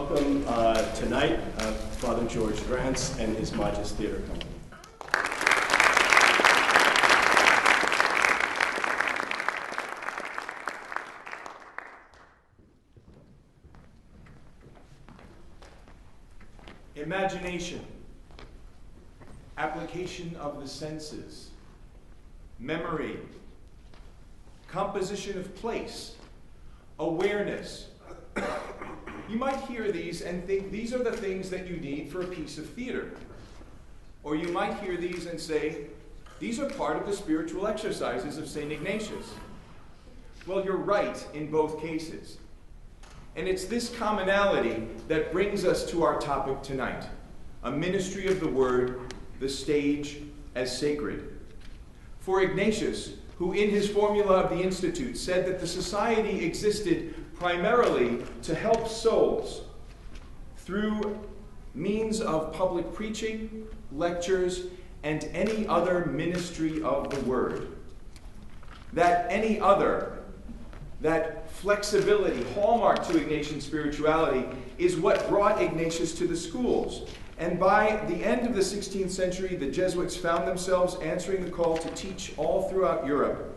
welcome tonight Father George Grants and his Majes Theater Company. Imagination, application of the senses, memory, composition of place, awareness. You might hear these and think these are the things that you need for a piece of theater. Or you might hear these and say, these are part of the spiritual exercises of St. Ignatius. Well, you're right in both cases. And it's this commonality that brings us to our topic tonight, a ministry of the word, the stage as sacred. For Ignatius, who in his formula of the Institute said that the society existed primarily to help souls through means of public preaching, lectures, and any other ministry of the word. That flexibility, hallmark to Ignatian spirituality, is what brought Ignatius to the schools. And by the end of the 16th century, the Jesuits found themselves answering the call to teach all throughout Europe.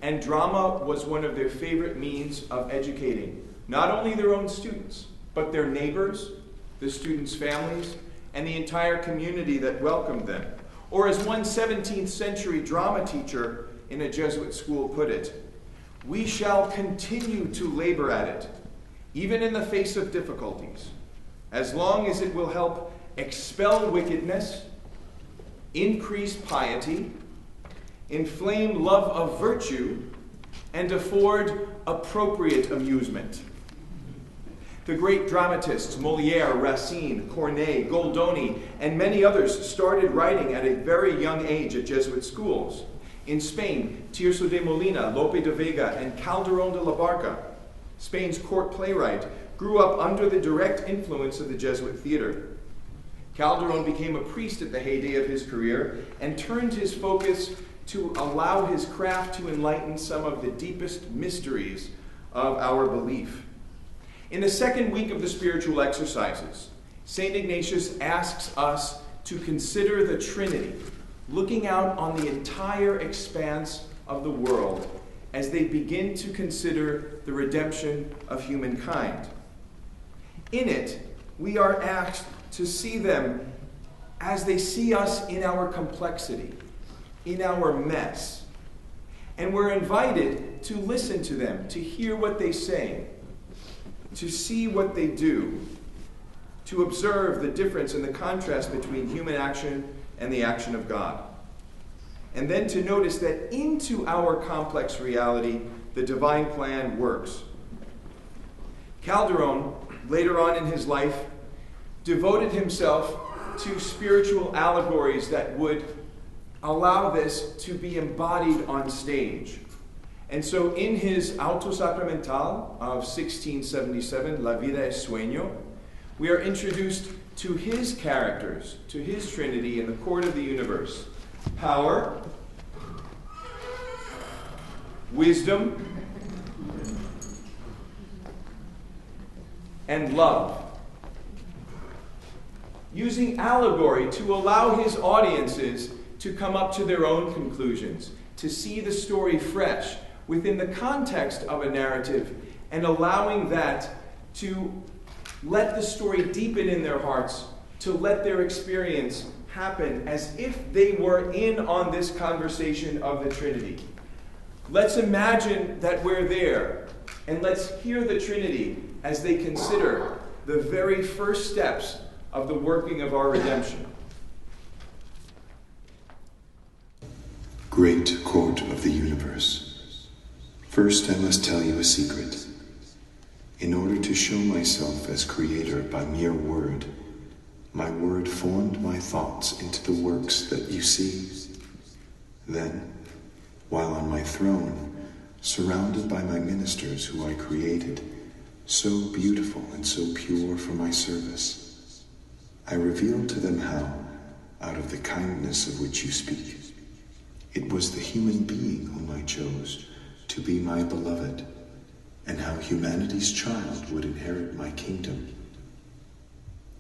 And drama was one of their favorite means of educating not only their own students, but their neighbors, the students' families, and the entire community that welcomed them. Or as one 17th century drama teacher in a Jesuit school put it, "We shall continue to labor at it, even in the face of difficulties, as long as it will help expel wickedness, increase piety, inflame love of virtue, and afford appropriate amusement." The great dramatists Molière, Racine, Corneille, Goldoni, and many others started writing at a very young age at Jesuit schools. In Spain, Tirso de Molina, Lope de Vega, and Calderón de la Barca, Spain's court playwright, grew up under the direct influence of the Jesuit theater. Calderón became a priest at the heyday of his career and turned his focus to allow his craft to enlighten some of the deepest mysteries of our belief. In the second week of the spiritual exercises, St. Ignatius asks us to consider the Trinity, looking out on the entire expanse of the world as they begin to consider the redemption of humankind. In it, we are asked to see them as they see us in our complexity, in our mess. And we're invited to listen to them, to hear what they say, to see what they do, to observe the difference and the contrast between human action and the action of God. And then to notice that into our complex reality, the divine plan works. Calderón, later on in his life, devoted himself to spiritual allegories that would allow this to be embodied on stage. And so in his Auto Sacramental of 1677, La Vida es Sueño, we are introduced to his characters, to his Trinity in the court of the universe. Power, wisdom, and love. Using allegory to allow his audiences to come up to their own conclusions, to see the story fresh within the context of a narrative, and allowing that to let the story deepen in their hearts, to let their experience happen as if they were in on this conversation of the Trinity. Let's imagine that we're there, and let's hear the Trinity as they consider the very first steps of the working of our redemption. Great court of the universe. First, I must tell you a secret. In order to show myself as creator by mere word, my word formed my thoughts into the works that you see. Then, while on my throne, surrounded by my ministers who I created, so beautiful and so pure for my service, I revealed to them how, out of the kindness of which you speak, it was the human being whom I chose to be my beloved, and how humanity's child would inherit my kingdom,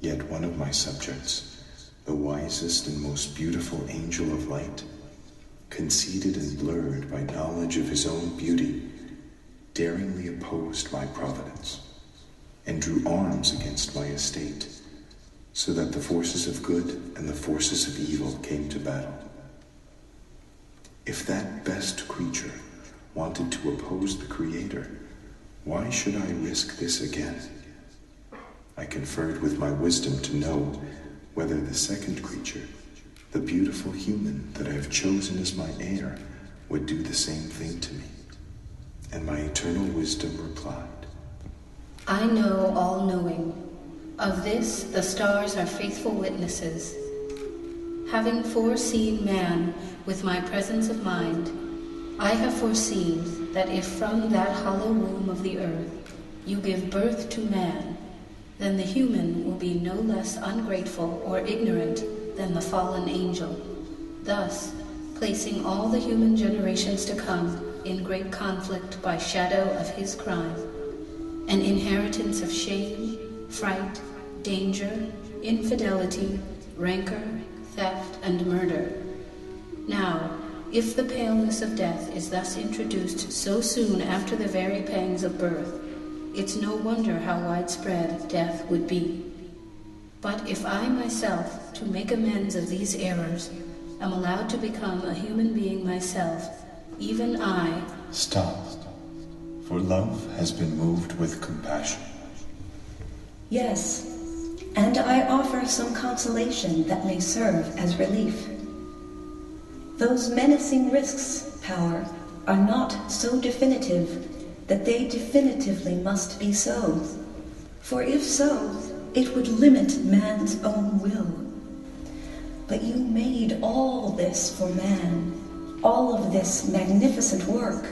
Yet one of my subjects, the wisest and most beautiful angel of light, conceited and blurred by knowledge of his own beauty, daringly opposed my providence, and drew arms against my estate, so that the forces of good and the forces of evil came to battle. If that best creature wanted to oppose the Creator, why should I risk this again? I conferred with my wisdom to know whether the second creature, the beautiful human that I have chosen as my heir, would do the same thing to me. And my eternal wisdom replied, I know all-knowing. Of this the stars are faithful witnesses. Having foreseen man with my presence of mind, I have foreseen that if from that hollow womb of the earth you give birth to man, then the human will be no less ungrateful or ignorant than the fallen angel, thus placing all the human generations to come in great conflict by shadow of his crime, an inheritance of shame, fright, danger, infidelity, rancor, theft, and murder. Now, if the paleness of death is thus introduced so soon after the very pangs of birth, it's no wonder how widespread death would be. But if I myself, to make amends of these errors, am allowed to become a human being myself, even I... Stop, for love has been moved with compassion. Yes, and I offer some consolation that may serve as relief. Those menacing risks, Power, are not so definitive that they definitively must be so. For if so, it would limit man's own will. But you made all this for man, all of this magnificent work,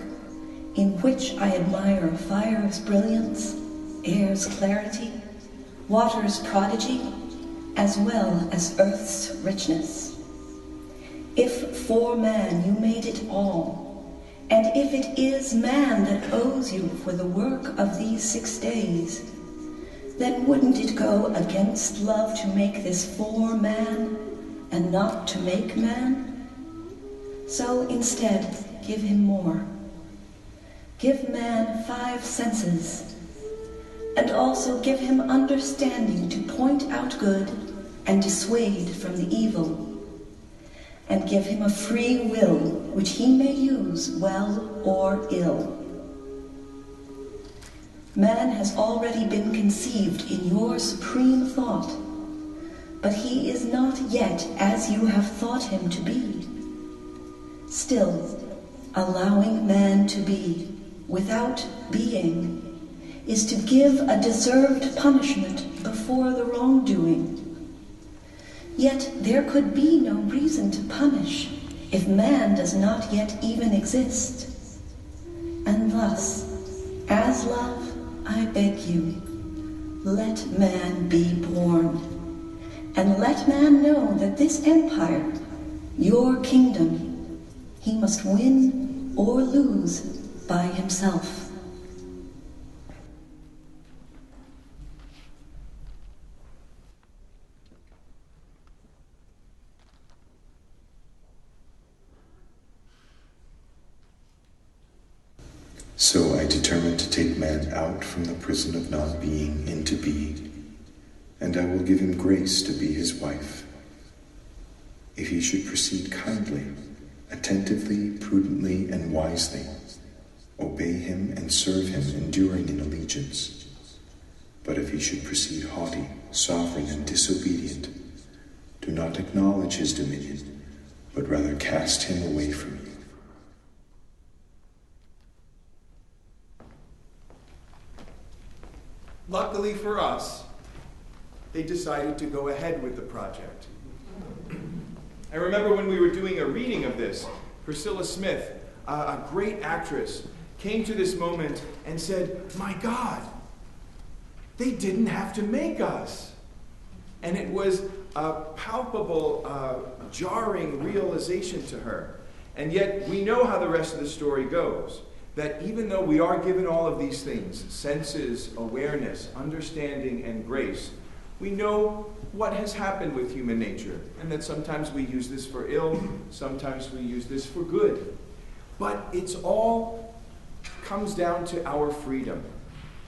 in which I admire fire's brilliance, air's clarity, water's prodigy, as well as earth's richness. If for man you made it all, and if it is man that owes you for the work of these 6 days, then wouldn't it go against love to make this for man and not to make man? So instead, give him more. Give man 5 senses, and also give him understanding to point out good and dissuade from the evil, and give him a free will which he may use well or ill. Man has already been conceived in your supreme thought, but he is not yet as you have thought him to be. Still, allowing man to be without being is to give a deserved punishment before the wrongdoing. Yet there could be no reason to punish if man does not yet even exist. And thus, as love, I beg you, let man be born, and let man know that this empire, your kingdom, he must win or lose by himself. So I determined to take man out from the prison of not being into being, and I will give him grace to be his wife. If he should proceed kindly, attentively, prudently, and wisely, obey him and serve him, enduring in allegiance. But if he should proceed haughty, sovereign, and disobedient, do not acknowledge his dominion, but rather cast him away from you. Luckily for us, they decided to go ahead with the project. I remember when we were doing a reading of this, Priscilla Smith, a great actress, came to this moment and said, "My God, they didn't have to make us." And it was a palpable, jarring realization to her. And yet we know how the rest of the story goes. That even though we are given all of these things, senses, awareness, understanding, and grace, We know what has happened with human nature, and that sometimes we use this for ill, sometimes we use this for good. But it's all comes down to our freedom.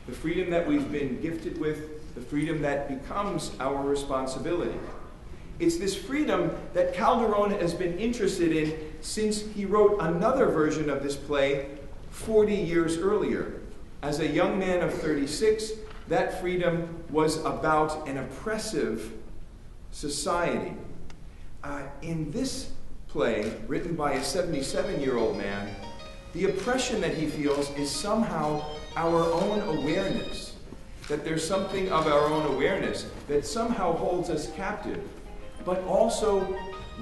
The freedom that we've been gifted with, the freedom that becomes our responsibility. It's this freedom that Calderon has been interested in since he wrote another version of this play 40 years earlier. As a young man of 36, that freedom was about an oppressive society. In this play, written by a 77-year-old man, the oppression that he feels is somehow our own awareness, that there's something of our own awareness that somehow holds us captive, but also,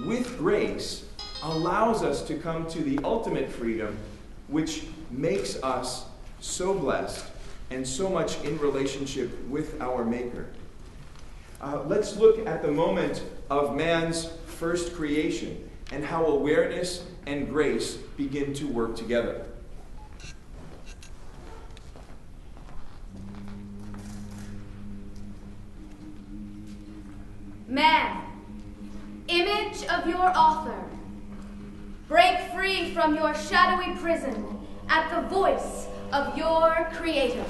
with grace, allows us to come to the ultimate freedom, which makes us so blessed and so much in relationship with our Maker. Let's look at the moment of man's first creation and how awareness and grace begin to work together. Man, image of your author, break free from your shadowy prison at the voice of your Creator.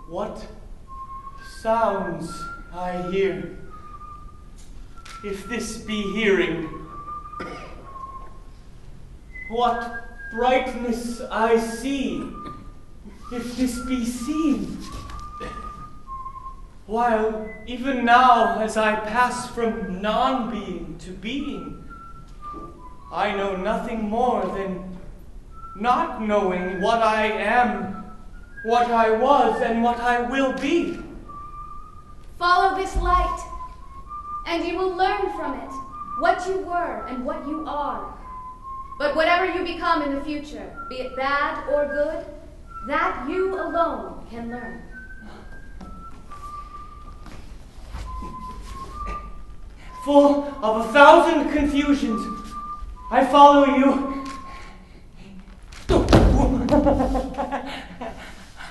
What sounds I hear? If this be hearing, what brightness I see, if this be seen, while even now as I pass from non-being to being, I know nothing more than not knowing what I am, what I was, and what I will be. Follow this light, and you will learn from it what you were and what you are. But whatever you become in the future, be it bad or good, that you alone can learn. Full of 1,000 confusions, I follow you.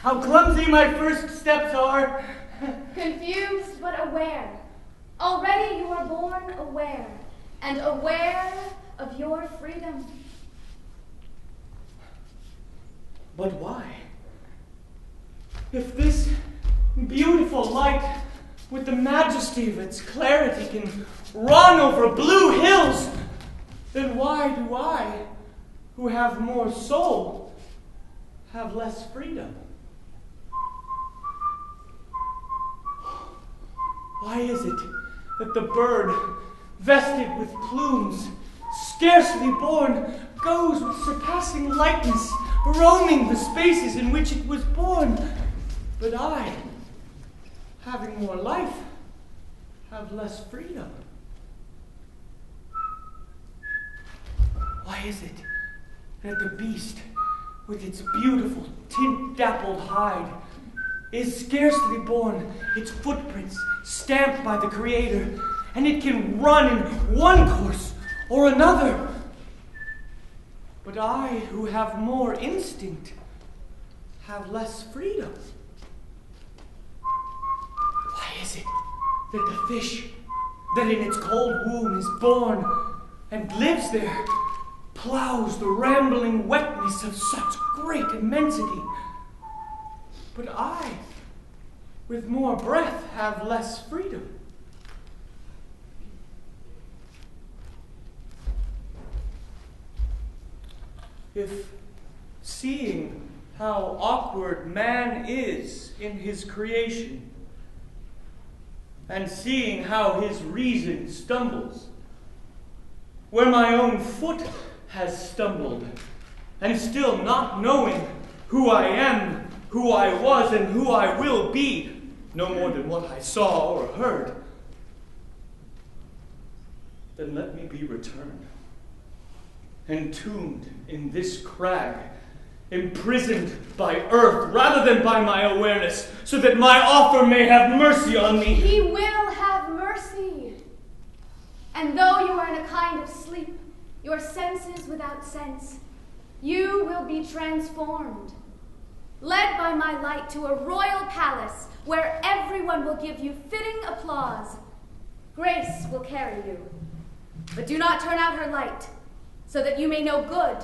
How clumsy my first steps are. Confused but aware. Already you are born aware, and aware of your freedom. But why? If this beautiful light, with the majesty of its clarity, can run over blue hills, then why do I, who have more soul, have less freedom? Why is it that the bird, vested with plumes, scarcely born, goes with surpassing lightness, roaming the spaces in which it was born, but I, having more life, have less freedom? Why is it that the beast, with its beautiful tint-dappled hide, is scarcely born, its footprints stamped by the Creator, and it can run in one course or another? But I, who have more instinct, have less freedom. Why is it that the fish that in its cold womb is born and lives there plows the rambling wetness of such great immensity? But I, with more breath, have less freedom. If seeing how awkward man is in his creation, and seeing how his reason stumbles, where my own foot has stumbled, and still not knowing who I am, who I was, and who I will be, no more than what I saw or heard, then let me be returned, entombed in this crag, imprisoned by earth rather than by my awareness, so that my offer may have mercy on me. He will have mercy. And though you are in a kind of sleep, your senses without sense. You will be transformed, led by my light to a royal palace where everyone will give you fitting applause. Grace will carry you, but do not turn out her light, so that you may know good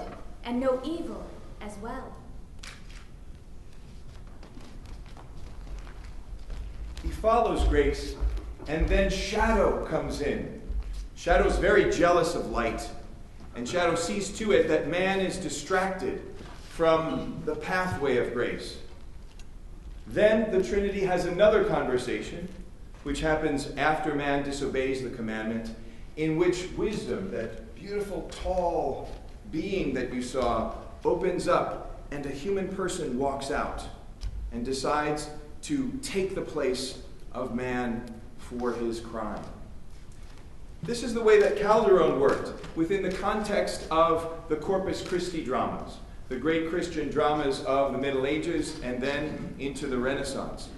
and know evil as well. He follows Grace, and then Shadow comes in. Shadow's very jealous of light, and Shadow sees to it that man is distracted from the pathway of grace. Then the Trinity has another conversation, which happens after man disobeys the commandment, in which wisdom, that beautiful, tall being that you saw, opens up, and a human person walks out and decides to take the place of man for his crime. This is the way that Calderon worked within the context of the Corpus Christi dramas, the great Christian dramas of the Middle Ages and then into the Renaissance.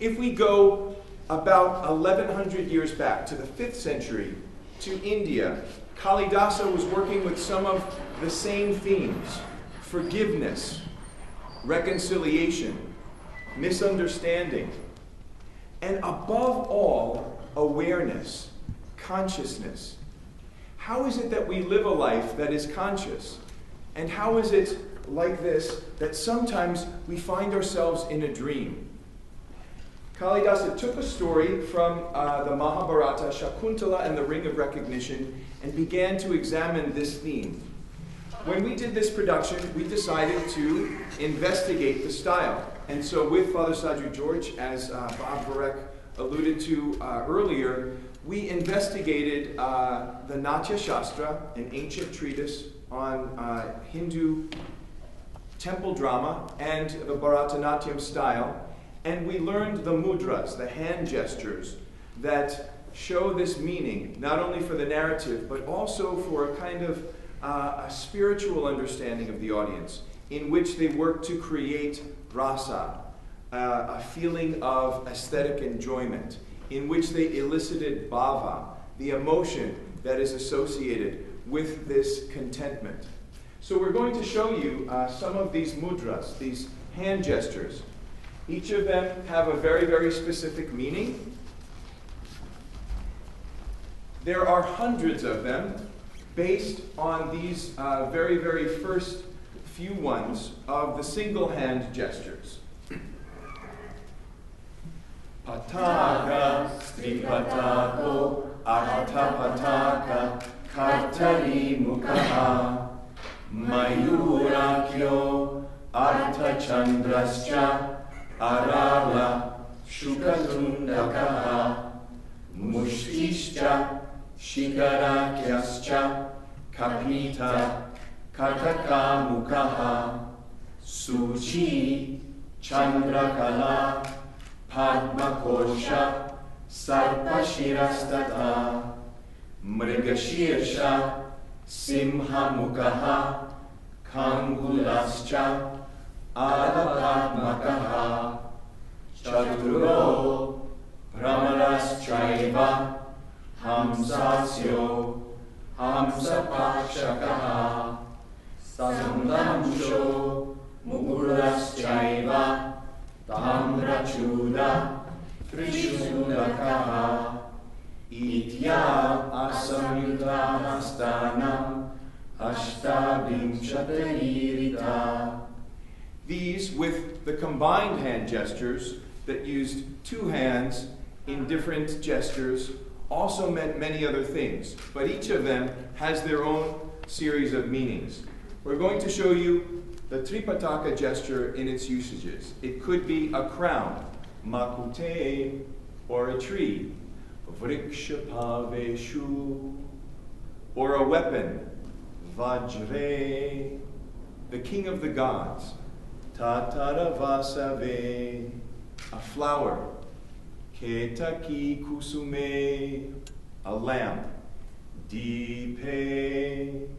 If we go about 1100 years back to the 5th century to India, Kalidasa was working with some of the same themes: forgiveness, reconciliation, misunderstanding, and above all, awareness, consciousness. How is it that we live a life that is conscious? And how is it like this that sometimes we find ourselves in a dream? Kalidasa took a story from the Mahabharata, Shakuntala and the Ring of Recognition, and began to examine this theme. When we did this production, we decided to investigate the style. And so with Father Sadhu George, as Bob Varek alluded to earlier, we investigated the Natya Shastra, an ancient treatise on Hindu temple drama and the Bharatanatyam style, and we learned the mudras, the hand gestures, that show this meaning, not only for the narrative, but also for a kind of a spiritual understanding of the audience, in which they work to create rasa, a feeling of aesthetic enjoyment, in which they elicited bhava, the emotion that is associated with this contentment. So we're going to show you some of these mudras, these hand gestures. Each of them have a very, very specific meaning. There are hundreds of them based on these very, very first few ones of the single hand gestures. Pataka, Stripatako, Artapataka, Kartari Mukaha, Mayurakyo, Artachandrascha, Arala, Shukatundakaha, Mushtischa, Shikarakyascha, Kapita, Kataka Mukaha, Suchi, Chandrakala, Padmakosha, Sarpashirastata, Mrigashirsha, Simhamukaha, Kangulascha, Adapadmakaha, Chaturo, Brahmanastraiva, Hamsasyo, Hamsapakshakaha, Sandamsho, Mugulastraiva, Tamrachuda, Trishundakaha, Itya Asamyudahastanam, Ashtabimshataririta. These, with the combined hand gestures that used two hands in different gestures, also meant many other things, but each of them has their own series of meanings. We're going to show you the Tripataka gesture in its usages. It could be a crown, makute, or a tree, vrikshapaveshu, or a weapon, vajre, the king of the gods, tataravasave, a flower, ketaki kusume, a lamp, dipe,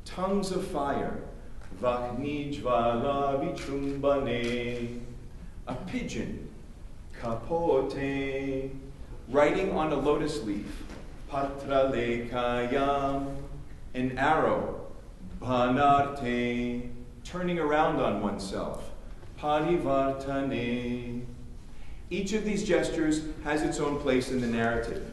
tongues of fire, Vaknijvala vichumbane, a pigeon, kapote, writing on a lotus leaf, patra lekayam, An arrow, banarte, turning around on oneself, parivartane. Each of these gestures has its own place in the narrative.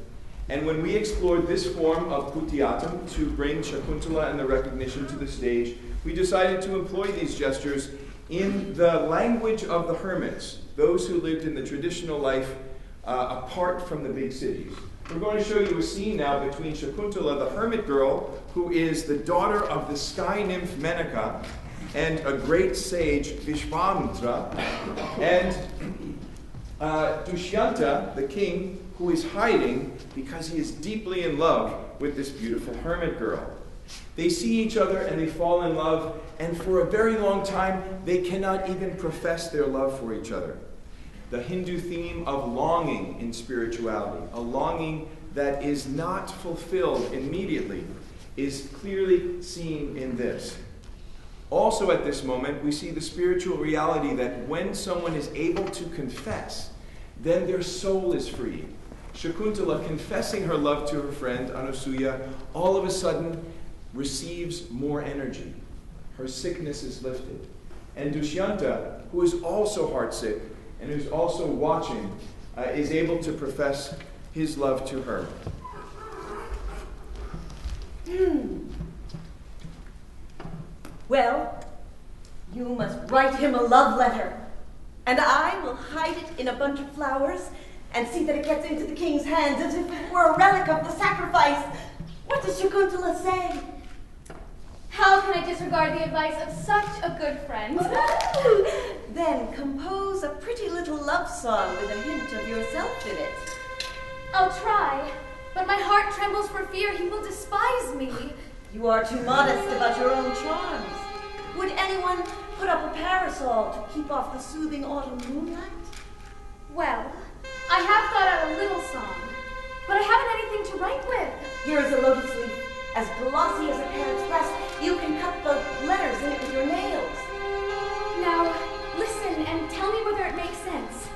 And when we explored this form of putiatam to bring Shakuntala and the recognition to the stage, we decided to employ these gestures in the language of the hermits, those who lived in the traditional life apart from the big cities. We're going to show you a scene now between Shakuntala, the hermit girl, who is the daughter of the sky nymph Menaka, and a great sage, Vishvamitra, and Dushyanta, the king, who is hiding because he is deeply in love with this beautiful hermit girl. They see each other and they fall in love, and for a very long time, they cannot even profess their love for each other. The Hindu theme of longing in spirituality, a longing that is not fulfilled immediately, is clearly seen in this. Also at this moment, we see the spiritual reality that when someone is able to confess, then their soul is free. Shakuntala, confessing her love to her friend Anasuya, all of a sudden receives more energy. Her sickness is lifted. And Dushyanta, who is also heartsick and who's also watching, is able to profess his love to her. Well, you must write him a love letter, and I will hide it in a bunch of flowers and see that it gets into the king's hands as if it were a relic of the sacrifice. What does Shakuntala say? How can I disregard the advice of such a good friend? Then compose a pretty little love song with a hint of yourself in it. I'll try, but my heart trembles for fear he will despise me. You are too modest about your own charms. Would anyone put up a parasol to keep off the soothing autumn moonlight? Well, I have thought out a little song, but I haven't anything to write with. Here is a lotus leaf, as glossy as a parrot's breast. You can cut the letters in it with your nails. Now, listen and tell me whether it makes sense.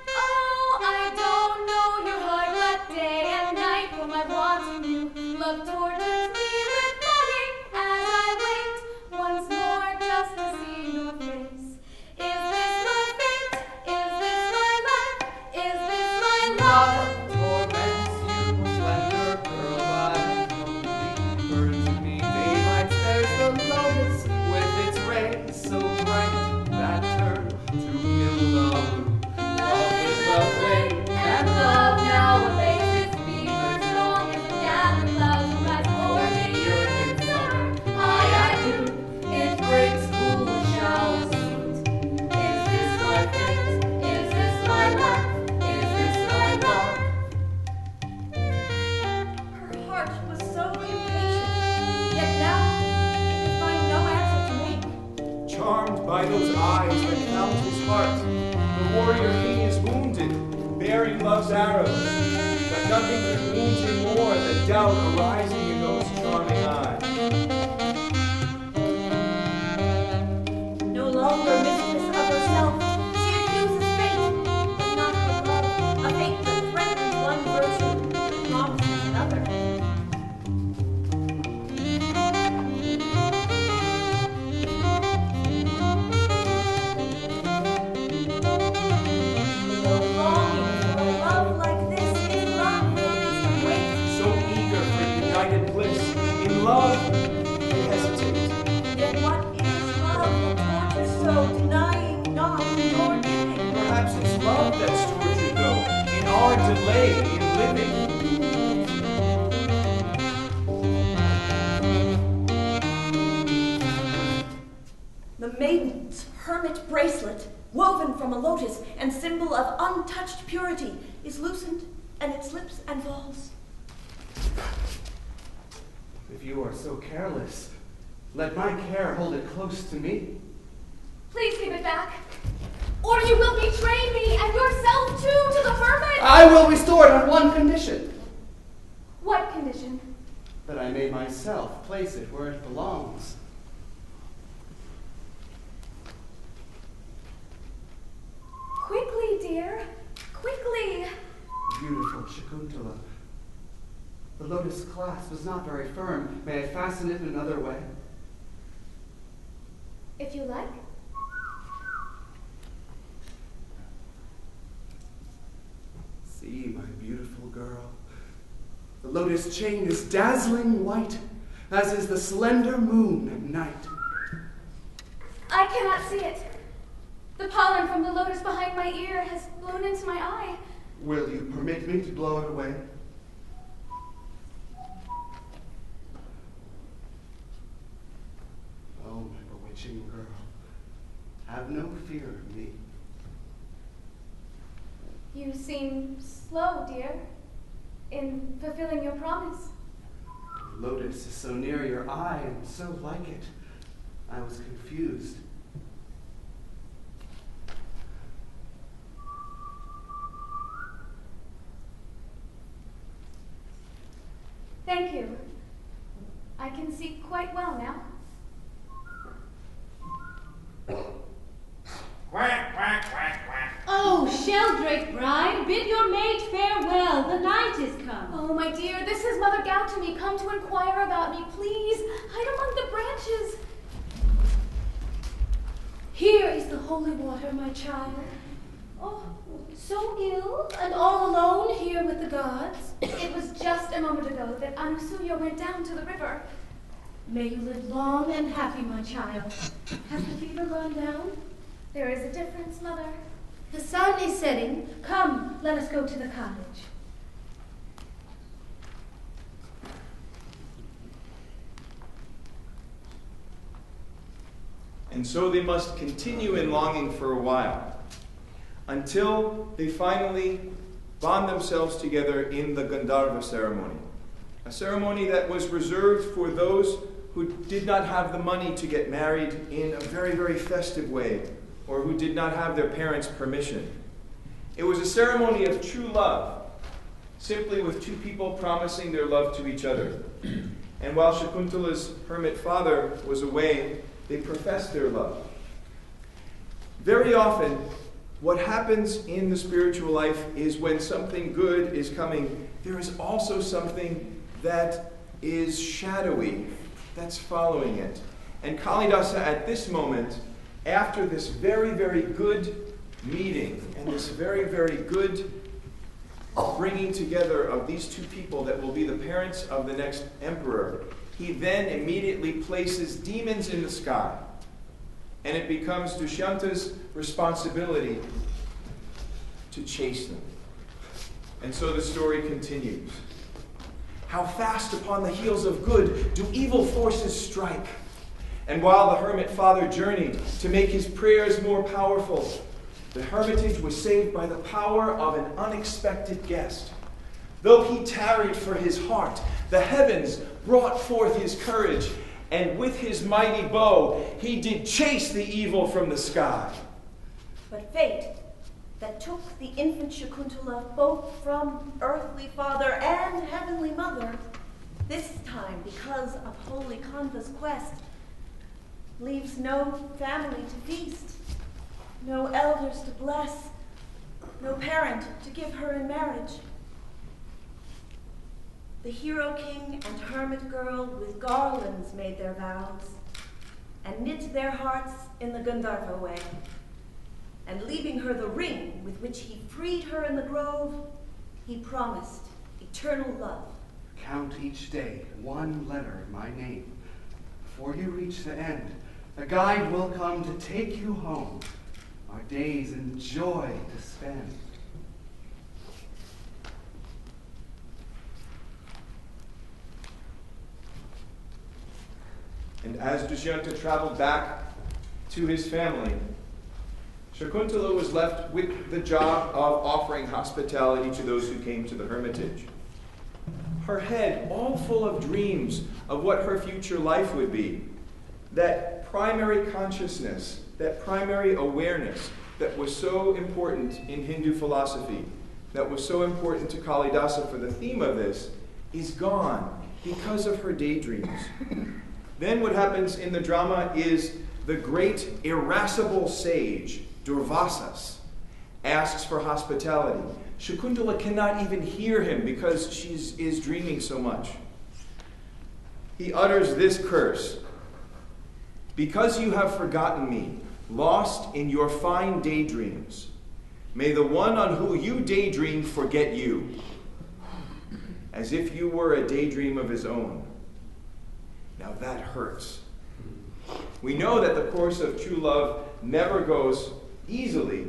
Oh, I don't know your heart, but day and night for my wanting you. Love tortures me with longing as I wait once more just to see your face. Is this my fate? Is this my life? Is this my love? Torments you, slender girl, I only burn to me. Daylight there's the lotus with its rays so bright that turn to Millalu. Love is a flame, And love nowadays is fever strong as the gathered clouds rise over the earth in summer. I do. it breaks cool showers sweet. Is this my fate? Is this my life? Is this my love? Her heart was so impatient, yet now she could find no answer to make. Charmed by those eyes that found his heart, the warrior king is wounded, bearing love's arrows. But nothing could wound him more than doubt arising in those charming eyes. No longer mistress of herself, she accuses fate, but not her love, a fate that threatens one virtue, but promises another. No longing for a love like this is love released from weight. So eager for united bliss, in love they hesitate. Yet what is love that tortures so, denying not nor giving? Perhaps it's love that's tortured though, in our delay in living. The maiden's hermit bracelet, woven from a lotus and symbol of untouched purity, is loosened and it slips and falls. If you are so careless, let my care hold it close to me. Please give it back, or you will betray me and yourself too to the hermit. I will restore it on one condition, What condition? that I may myself place it where it belongs. Quickly, dear, quickly. Beautiful Shakuntala, The lotus clasp was not very firm. May I fasten it another way? If you like. See, my beautiful girl. The lotus chain is dazzling white, as is the slender moon at night. I cannot see it. The pollen from the lotus behind my ear has blown into my eye. Will you permit me to blow it away? Oh, my bewitching girl, have no fear of me. You seem slow, dear, in fulfilling your promise. The lotus is so near your eye and so like it. I was confused. Thank you. I can see quite well now. Quack, quack, quack, quack. Oh, Sheldrake bride, bid your maid farewell. The night is come. Oh, my dear, this is Mother Gautamy, come to inquire about me. Please, hide among the branches. Here is the holy water, my child. Oh, so ill and all alone here with the gods. It was just a moment ago that Anusuya went down to the river. May you live long and happy, my child. Has the fever gone down? There is a difference, Mother. The sun is setting. Come, let us go to the cottage. And so they must continue in longing for a while, until they finally bond themselves together in the Gandharva ceremony, a ceremony that was reserved for those who did not have the money to get married in a very, very festive way, or who did not have their parents' permission. It was a ceremony of true love, simply with two people promising their love to each other. And while Shakuntala's hermit father was away, they professed their love. Very often, what happens in the spiritual life is when something good is coming, there is also something that is shadowy that's following it. And Kalidasa, at this moment, after this very, very good meeting and this very, very good bringing together of these two people that will be the parents of the next emperor, he then immediately places demons in the sky. And it becomes Dushyanta's responsibility to chase them. And so the story continues. How fast upon the heels of good do evil forces strike. And while the hermit father journeyed to make his prayers more powerful, the hermitage was saved by the power of an unexpected guest. Though he tarried for his heart, the heavens brought forth his courage, and with his mighty bow he did chase the evil from the sky. But fate, that took the infant Shakuntala both from earthly father and heavenly mother, this time, because of holy Kanva's quest, leaves no family to feast, no elders to bless, no parent to give her in marriage. The hero king and hermit girl with garlands made their vows, and knit their hearts in the Gandharva way. And leaving her the ring with which he freed her in the grove, he promised eternal love. Count each day one letter of my name. Before you reach the end, a guide will come to take you home, our days in joy to spend. And as Dushyanta traveled back to his family, Shakuntala was left with the job of offering hospitality to those who came to the hermitage. Her head all full of dreams of what her future life would be. That primary consciousness, that primary awareness that was so important in Hindu philosophy, that was so important to Kalidasa for the theme of this, is gone because of her daydreams. Then what happens in the drama is the great irascible sage, Durvasas, asks for hospitality. Shakuntala cannot even hear him because she is dreaming so much. He utters this curse: "Because you have forgotten me, lost in your fine daydreams, may the one on whom you daydream forget you, as if you were a daydream of his own." Now that hurts. We know that the course of true love never goes easily,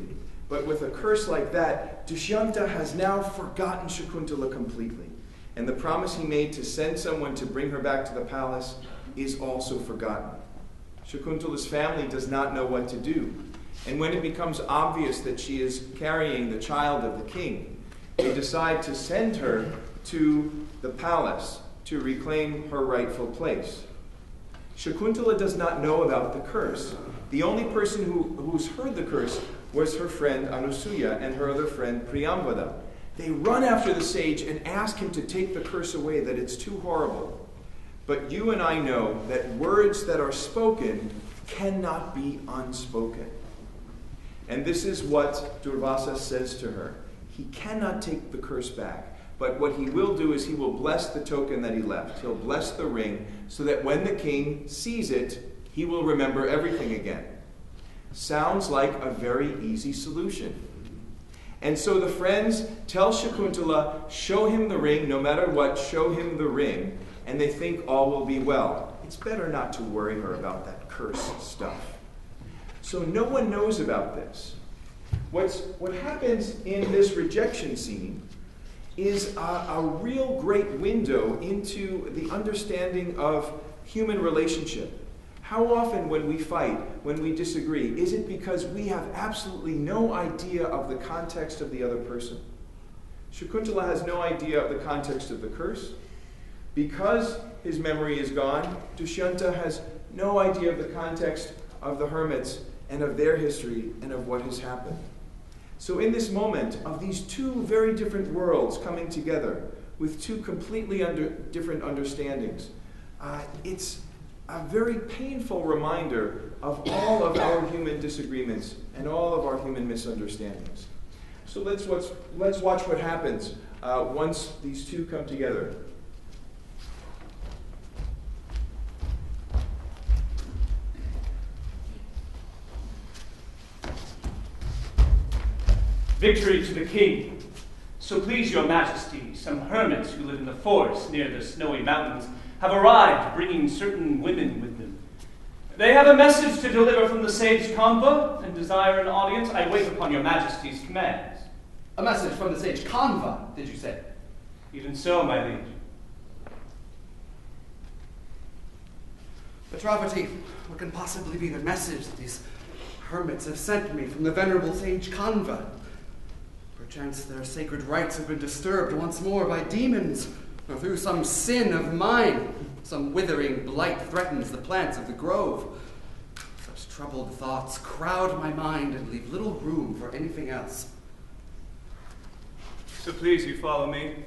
but with a curse like that, Dushyanta has now forgotten Shakuntala completely. And the promise he made to send someone to bring her back to the palace is also forgotten. Shakuntala's family does not know what to do. And when it becomes obvious that she is carrying the child of the king, they decide to send her to the palace to reclaim her rightful place. Shakuntala does not know about the curse. The only person who's heard the curse was her friend Anusuya and her other friend Priyambada. They run after the sage and ask him to take the curse away, that it's too horrible. But you and I know that words that are spoken cannot be unspoken. And this is what Durvasa says to her. He cannot take the curse back. But what he will do is he will bless the token that he left. He'll bless the ring so that when the king sees it, he will remember everything again. Sounds like a very easy solution. And so the friends tell Shakuntala, show him the ring, no matter what, show him the ring, and they think all will be well. It's better not to worry her about that curse stuff. So no one knows about this. What happens in this rejection scene is a real great window into the understanding of human relationship. How often when we fight, when we disagree, is it because we have absolutely no idea of the context of the other person? Shakuntala has no idea of the context of the curse. Because his memory is gone, Dushyanta has no idea of the context of the hermits and of their history and of what has happened. So in this moment of these two very different worlds coming together with two completely different understandings, it's a very painful reminder of all of our human disagreements and all of our human misunderstandings. So let's watch what happens once these two come together. Victory to the king. So please your majesty, some hermits who live in the forest near the snowy mountains have arrived, bringing certain women with them. They have a message to deliver from the sage Kanva and desire an audience. I wait upon your majesty's commands. A message from the sage Kanva, did you say? Even so, my liege. Petravati, what can possibly be the message that these hermits have sent me from the venerable sage Kanva? Perchance their sacred rites have been disturbed once more by demons, or through some sin of mine, some withering blight threatens the plants of the grove. Such troubled thoughts crowd my mind and leave little room for anything else. So please you follow me.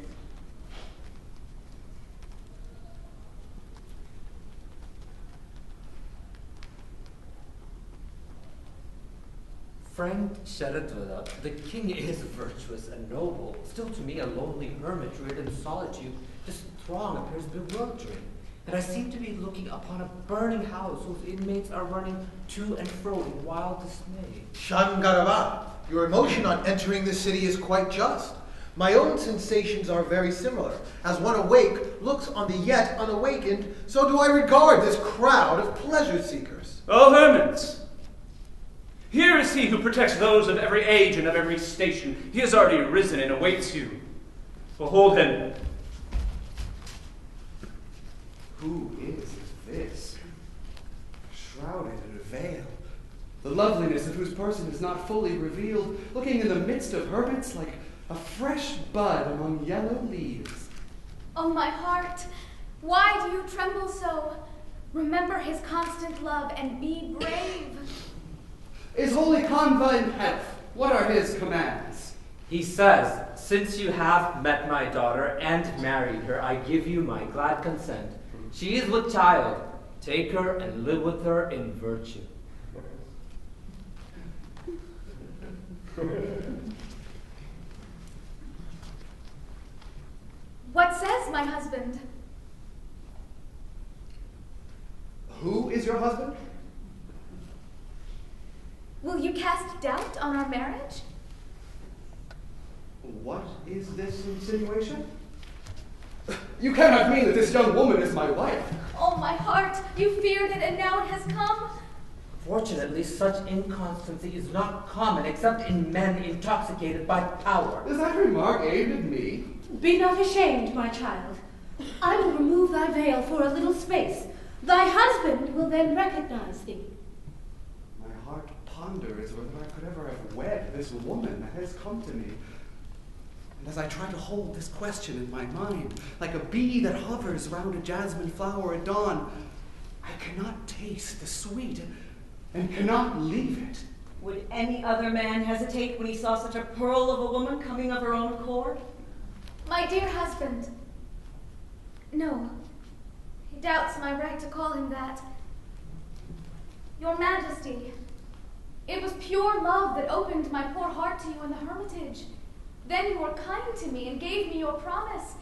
Friend Sharadvara, the king is virtuous and noble. Still to me, a lonely hermit reared in solitude, this throng appears bewildering. And I seem to be looking upon a burning house whose inmates are running to and fro in wild dismay. Shangarava, your emotion on entering this city is quite just. My own sensations are very similar. As one awake looks on the yet unawakened, so do I regard this crowd of pleasure seekers. O hermits! Here is he who protects those of every age and of every station. He has already risen and awaits you. Behold him. Who is this? Shrouded in a veil, the loveliness of whose person is not fully revealed, looking in the midst of hermits like a fresh bud among yellow leaves. Oh, my heart, why do you tremble so? Remember his constant love and be brave. Is holy Kanva in health? What are his commands? He says, since you have met my daughter and married her, I give you my glad consent. She is with child. Take her and live with her in virtue. What says my husband? Who is your husband? Will you cast doubt on our marriage? What is this insinuation? You cannot mean that this young woman is my wife. Oh, my heart, you feared it, and now it has come. Fortunately, such inconstancy is not common except in men intoxicated by power. Is that remark aimed at me? Be not ashamed, my child. I will remove thy veil for a little space. Thy husband will then recognize thee. My heart ponders whether I could ever have wed this woman that has come to me. And as I try to hold this question in my mind, like a bee that hovers round a jasmine flower at dawn, I cannot taste the sweet and cannot leave it. Would any other man hesitate when he saw such a pearl of a woman coming of her own accord? My dear husband. No, he doubts my right to call him that. Your Majesty, it was pure love that opened my poor heart to you in the hermitage. Then you were kind to me and gave me your promise.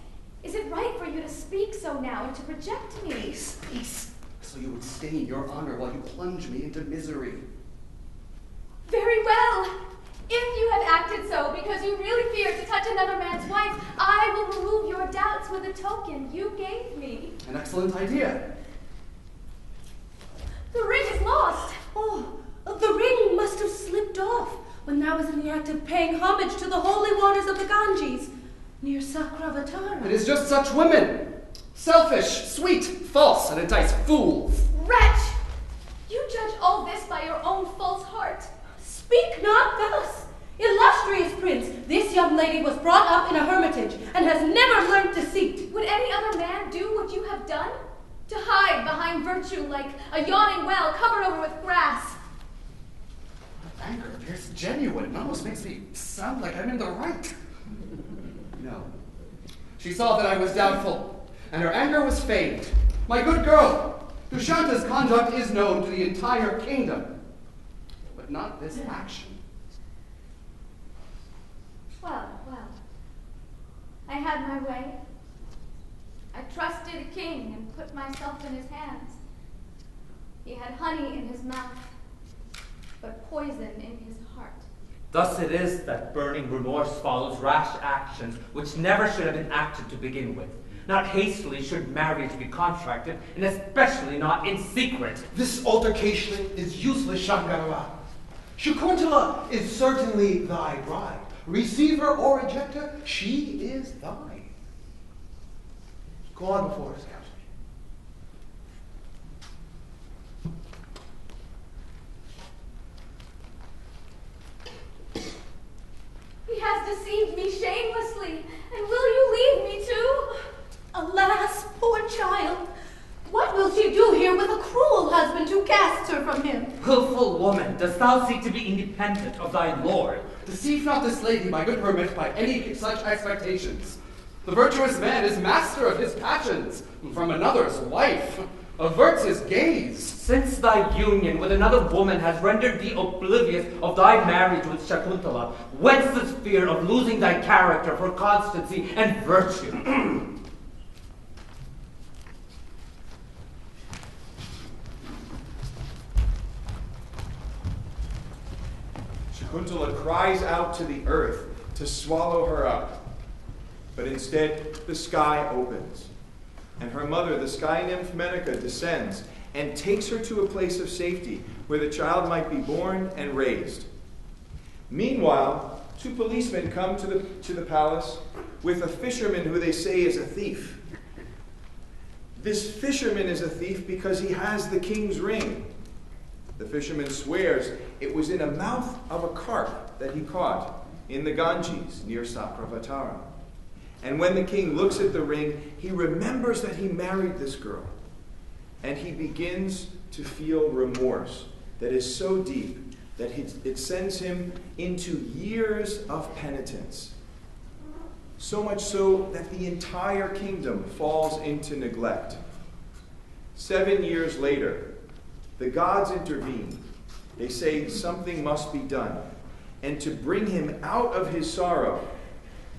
Is it right for you to speak so now and to reject me? Peace, peace, so you would stain your honor while you plunge me into misery. Very well. If you have acted so because you really fear to touch another man's wife, I will remove your doubts with a token you gave me. An excellent idea. The ring is lost. Oh, the ring must have slipped off when thou was in the act of paying homage to the holy waters of the Ganges near Sakravatara. It is just such women. Selfish, sweet, false, and entice fools. Wretch! You judge all this by your own false heart. Speak not thus. Illustrious prince, this young lady was brought up in a hermitage and has never learnt deceit. Would any other man do what you have done? To hide behind virtue like a yawning well covered over with grass. Anger appears genuine and almost makes me sound like I'm in the right. No. She saw that I was doubtful, and her anger was feigned. My good girl, Dushanta's conduct is known to the entire kingdom, but not this action. Well, I had my way. I trusted a king and put myself in his hands. He had honey in his mouth, but poison in his heart. Thus it is that burning remorse follows rash actions which never should have been acted to begin with. Not hastily should marriage be contracted, and especially not in secret. This altercation is useless, Shankarava. Shakuntala is certainly thy bride. Receive her or reject her, she is thine. Go on before us, Captain. He has deceived me shamelessly, and will you leave me too? Alas, poor child, what will she do here with a cruel husband who casts her from him? Willful woman, dost thou seek to be independent of thy lord? Deceive not this lady, my good hermit, by any such expectations. The virtuous man is master of his passions, and from another's wife averts his gaze. Since thy union with another woman has rendered thee oblivious of thy marriage with Shakuntala, whence this fear of losing thy character for constancy and virtue? Shakuntala cries out to the earth to swallow her up. But instead, the sky opens, and her mother, the sky nymph Menica, descends and takes her to a place of safety where the child might be born and raised. Meanwhile, two policemen come to the palace with a fisherman who they say is a thief. This fisherman is a thief because he has the king's ring. The fisherman swears it was in the mouth of a carp that he caught in the Ganges near Sakravatara. And when the king looks at the ring, he remembers that he married this girl. And he begins to feel remorse that is so deep that it sends him into years of penitence. So much so that the entire kingdom falls into neglect. 7 years later, the gods intervene. They say something must be done. and to bring him out of his sorrow.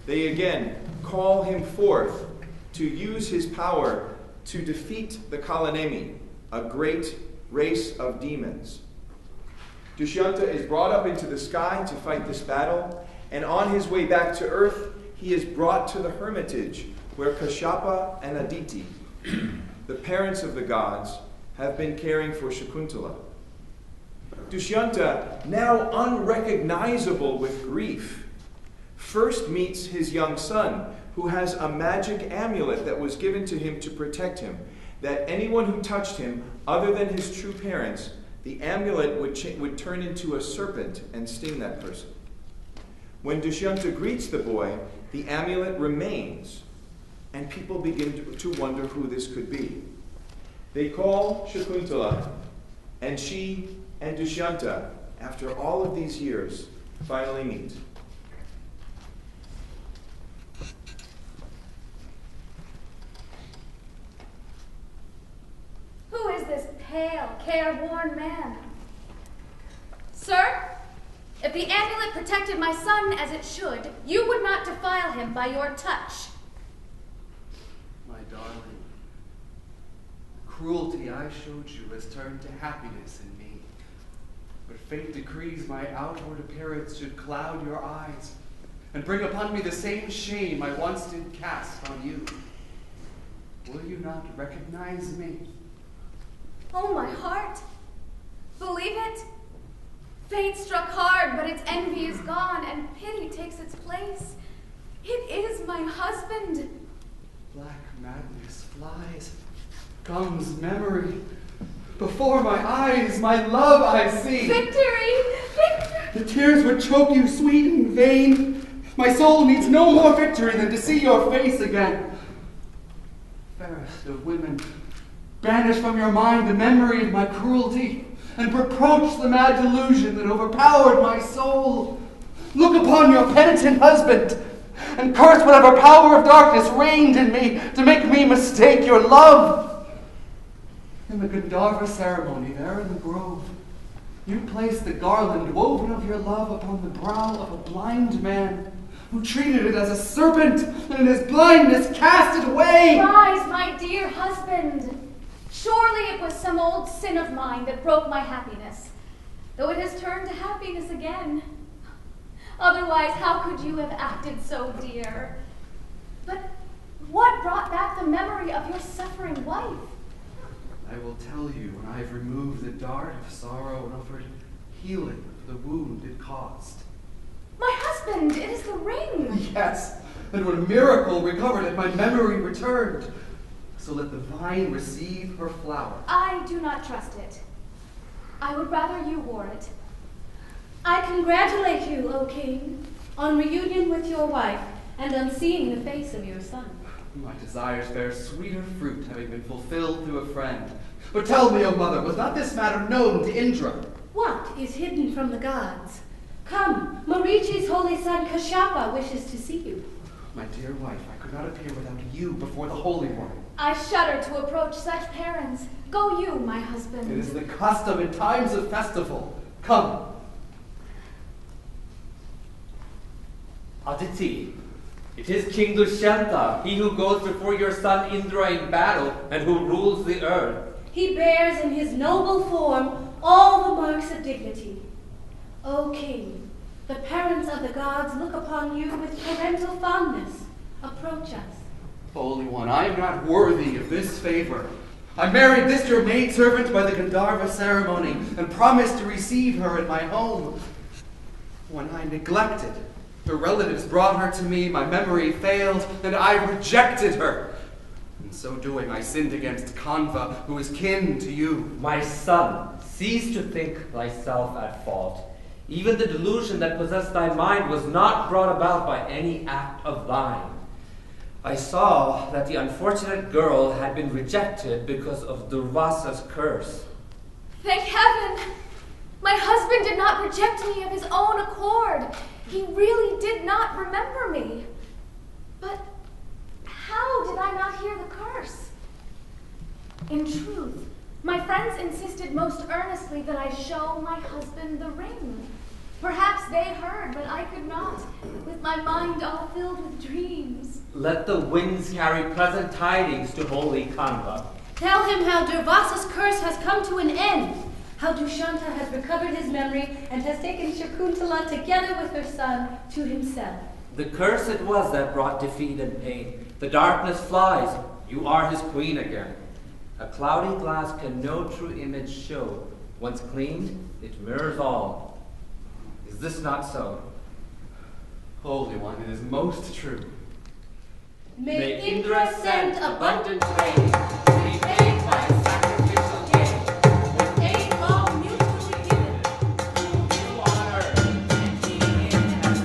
They again call him forth to use his power to defeat the Kalanemi, a great race of demons. Dushyanta is brought up into the sky to fight this battle, and on his way back to earth, he is brought to the hermitage where Kashyapa and Aditi, the parents of the gods, have been caring for Shakuntala. Dushyanta, now unrecognizable with grief, first meets his young son, who has a magic amulet that was given to him to protect him, that anyone who touched him, other than his true parents, the amulet would turn into a serpent and sting that person. When Dushyanta greets the boy, the amulet remains, and people begin to wonder who this could be. They call Shakuntala, and she and Dushyanta, after all of these years, finally meet. Who is this pale, careworn man? Sir, if the amulet protected my son as it should, you would not defile him by your touch. My darling, the cruelty I showed you has turned to happiness in me. But fate decrees my outward appearance should cloud your eyes and bring upon me the same shame I once did cast on you. Will you not recognize me? Oh, my heart. Believe it? Fate struck hard, but its envy is gone, and pity takes its place. It is my husband. Black madness flies, comes memory. Before my eyes, my love I see. Victory! Victory! The tears would choke you sweet and vain. My soul needs no more victory than to see your face again. Fairest of women, banish from your mind the memory of my cruelty, and reproach the mad delusion that overpowered my soul. Look upon your penitent husband, and curse whatever power of darkness reigned in me to make me mistake your love. In the Gandharva ceremony there in the grove, you placed the garland woven of your love upon the brow of a blind man, who treated it as a serpent, and in his blindness cast it away. Rise, my dear husband. Surely it was some old sin of mine that broke my happiness, though it has turned to happiness again. Otherwise, how could you have acted so dear? But what brought back the memory of your suffering wife? I will tell you when I have removed the dart of sorrow and offered healing for the wound it caused. My husband, it is the ring. Yes, and when a miracle recovered it, my memory returned. So let the vine receive her flower. I do not trust it. I would rather you wore it. I congratulate you, O king, on reunion with your wife and on seeing the face of your son. My desires bear sweeter fruit, having been fulfilled through a friend. But tell me, O mother, was not this matter known to Indra? What is hidden from the gods? Come, Marichi's holy son Kashyapa wishes to see you. My dear wife, I could not appear without you before the Holy One. I shudder to approach such parents. Go you, my husband. It is the custom in times of festival. Come. Aditi, it is King Dushyanta, he who goes before your son Indra in battle and who rules the earth. He bears in his noble form all the marks of dignity. O king, the parents of the gods look upon you with parental fondness. Approach us. Holy One, I am not worthy of this favor. I married this your maidservant by the Gandharva ceremony and promised to receive her in my home. When I neglected, her relatives brought her to me, my memory failed, and I rejected her. In so doing, I sinned against Kanva, who is kin to you. My son, cease to think thyself at fault. Even the delusion that possessed thy mind was not brought about by any act of thine. I saw that the unfortunate girl had been rejected because of Durvasa's curse. Thank heaven! My husband did not reject me of his own accord. He really did not remember me. But how did I not hear the curse? In truth, my friends insisted most earnestly that I show my husband the ring. Perhaps they heard, but I could not, with my mind all filled with dreams. Let the winds carry pleasant tidings to holy Kanva. Tell him how Durvasa's curse has come to an end, how Dushanta has recovered his memory and has taken Shakuntala together with her son to himself. The curse it was that brought defeat and pain. The darkness flies. You are his queen again. A cloudy glass can no true image show. Once cleaned, it mirrors all. Is this not so? Holy One, it is most true. May Indra send abundant rain, repaid by sacrificial gain, with aid all mutually given, you on earth and he in heaven.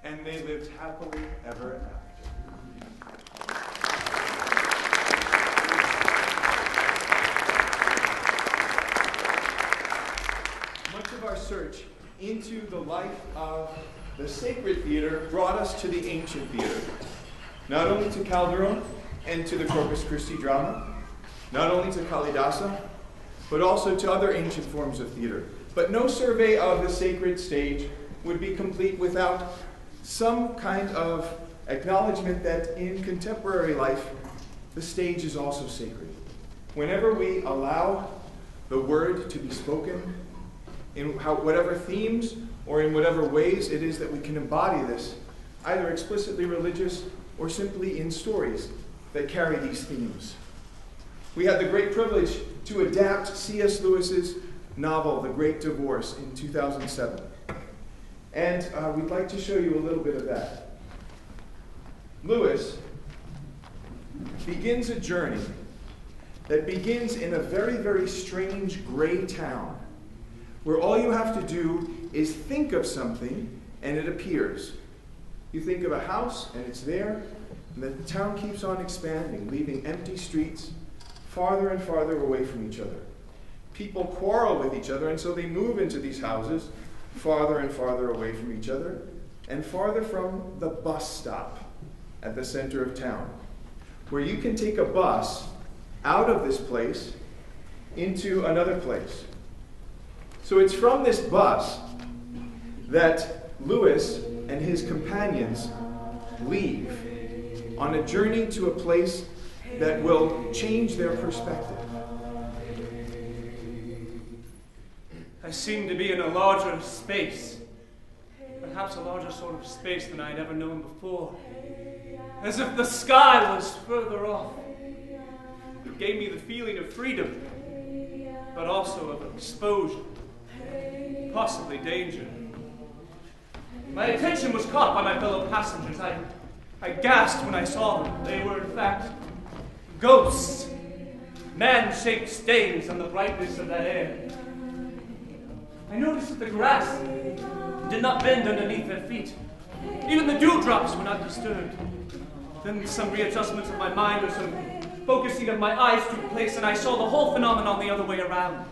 And they lived happily ever after. Much of our search into the life of the sacred theater brought us to the ancient theater. Not only to Calderon and to the Corpus Christi drama, not only to Kalidasa, but also to other ancient forms of theater. But no survey of the sacred stage would be complete without some kind of acknowledgement that in contemporary life, the stage is also sacred. Whenever we allow the word to be spoken, in whatever themes or in whatever ways it is that we can embody this, either explicitly religious or simply in stories that carry these themes. We had the great privilege to adapt C.S. Lewis's novel, The Great Divorce, in 2007. And we'd like to show you a little bit of that. Lewis begins a journey that begins in a very, very strange gray town, where all you have to do is think of something and it appears. You think of a house and it's there, and the town keeps on expanding, leaving empty streets farther and farther away from each other. People quarrel with each other, and so they move into these houses farther and farther away from each other, and farther from the bus stop at the center of town, where you can take a bus out of this place into another place. So it's from this bus that Lewis and his companions leave on a journey to a place that will change their perspective. I seem to be in a larger space, perhaps a larger sort of space than I had ever known before, as if the sky was further off. It gave me the feeling of freedom, but also of exposure, possibly danger. My attention was caught by my fellow passengers. I gasped when I saw them. They were, in fact, ghosts, man-shaped stains on the brightness of that air. I noticed that the grass did not bend underneath their feet. Even the dewdrops were not disturbed. Then some readjustments of my mind or some focusing of my eyes took place, and I saw the whole phenomenon the other way around.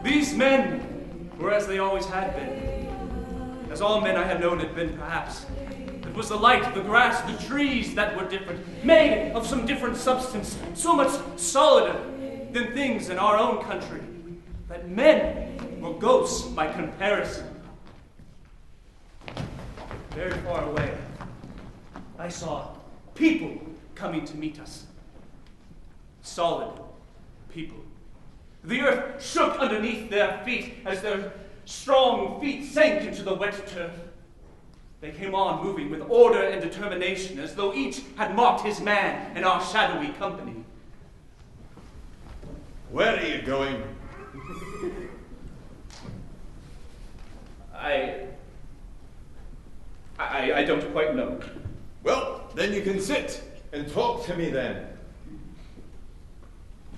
These men were as they always had been. As all men I had known had been, perhaps. It was the light, the grass, the trees that were different, made of some different substance, so much solider than things in our own country, that men were ghosts by comparison. Very far away, I saw people coming to meet us. Solid people. The earth shook underneath their feet as their strong feet sank into the wet turf. They came on moving with order and determination, as though each had marked his man in our shadowy company. Where are you going? I don't quite know. Well, then you can sit and talk to me then.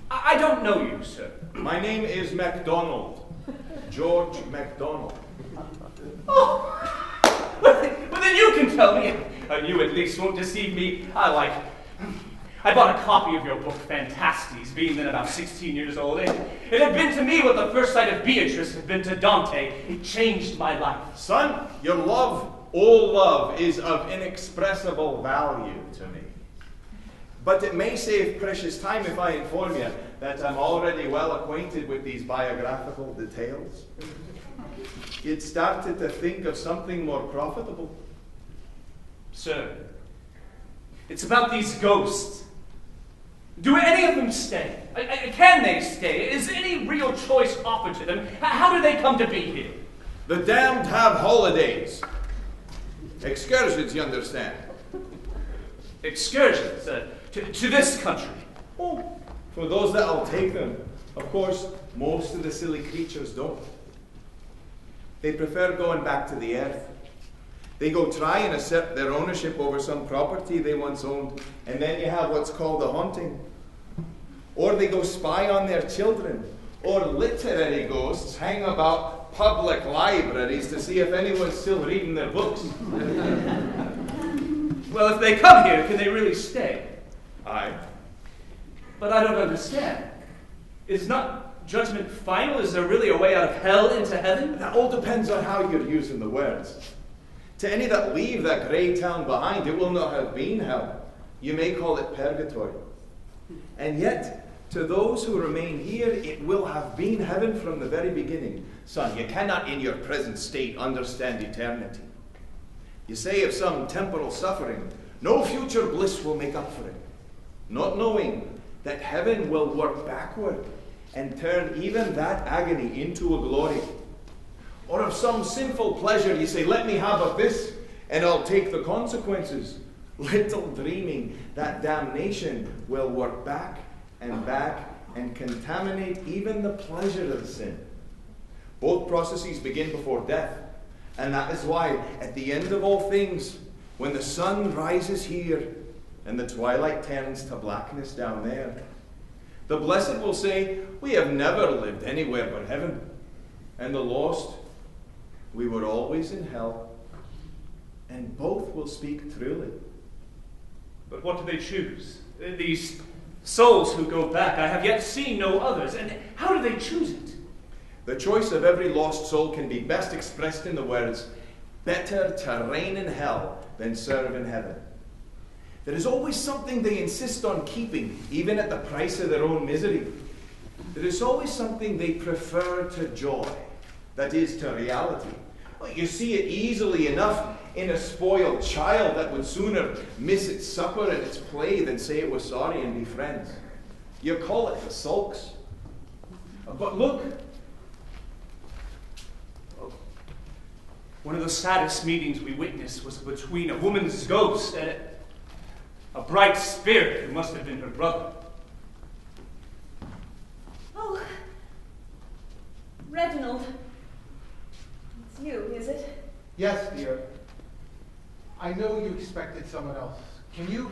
I don't know you, sir. My name is MacDonald. George MacDonald. Oh! Well, then you can tell me. You at least won't deceive me. I bought a copy of your book, Fantastes, being then about 16 years old. It had been to me what the first sight of Beatrice had been to Dante. It changed my life. Son, your love, all love, is of inexpressible value to me. But it may save precious time if I inform you that I'm already well acquainted with these biographical details. You'd started to think of something more profitable. Sir, it's about these ghosts. Do any of them stay? Can they stay? Is any real choice offered to them? How do they come to be here? The damned have holidays. Excursions, you understand. Excursions? To this country? Oh, for those that'll take them. Of course, most of the silly creatures don't. They prefer going back to the earth. They go try and assert their ownership over some property they once owned, and then you have what's called a haunting. Or they go spy on their children, or literary ghosts hang about public libraries to see if anyone's still reading their books. Well, if they come here, can they really stay? Aye. But I don't understand. Is not judgment final? Is there really a way out of hell into heaven? That all depends on how you're using the words. To any that leave that grey town behind, it will not have been hell. You may call it purgatory. And yet, to those who remain here, it will have been heaven from the very beginning. Son, you cannot in your present state understand eternity. You say of some temporal suffering, no future bliss will make up for it. Not knowing that heaven will work backward and turn even that agony into a glory. Or of some sinful pleasure, you say, let me have of this, and I'll take the consequences. Little dreaming that damnation will work back and contaminate even the pleasure of sin. Both processes begin before death, and that is why, at the end of all things, when the sun rises here and the twilight turns to blackness down there, the blessed will say, we have never lived anywhere but heaven, and the lost, we were always in hell, and both will speak truly. But what do they choose? These souls who go back, I have yet seen no others, and how do they choose it? The choice of every lost soul can be best expressed in the words, better to reign in hell than serve in heaven. There is always something they insist on keeping, even at the price of their own misery. There is always something they prefer to joy, that is, to reality. Well, you see it easily enough in a spoiled child that would sooner miss its supper and its play than say it was sorry and be friends. You call it the sulks. But look, one of the saddest meetings we witnessed was between a woman's ghost and a bright spirit who must have been her brother. Oh, Reginald. It's you, is it? Yes, dear. I know you expected someone else. Can you?